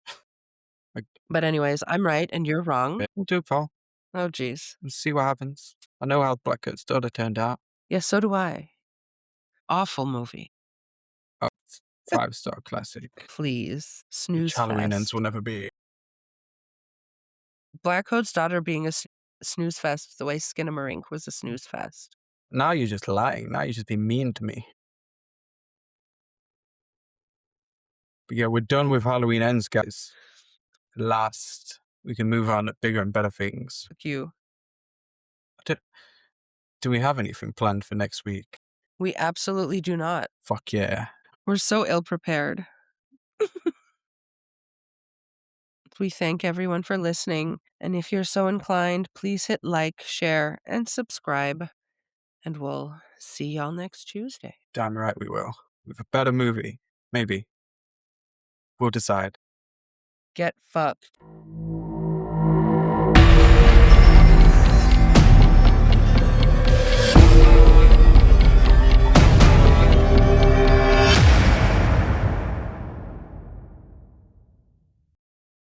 Like, But anyways, I'm right and you're wrong. yeah, we'll do it, pal. Oh, geez. Let's see what happens. I know how Black Coat's daughter turned out. Yeah, so do I. Awful movie. Oh, it's 5-star classic, Please. which Snooze Halloween Ends fest. will never be. Black Coat's Daughter being a snooze fest the way Skinamarink was a snooze fest. Now you're just lying. Now you're just being mean to me. But yeah, we're done with Halloween Ends, guys. Last, we can move on to bigger and better things. Fuck you. Do, do we have anything planned for next week? We absolutely do not. Fuck yeah. We're so ill prepared. We thank everyone for listening. And if you're so inclined, please hit like, share, and subscribe. And we'll see y'all next Tuesday. Damn right we will. With a better movie. Maybe. We'll decide. Get fucked.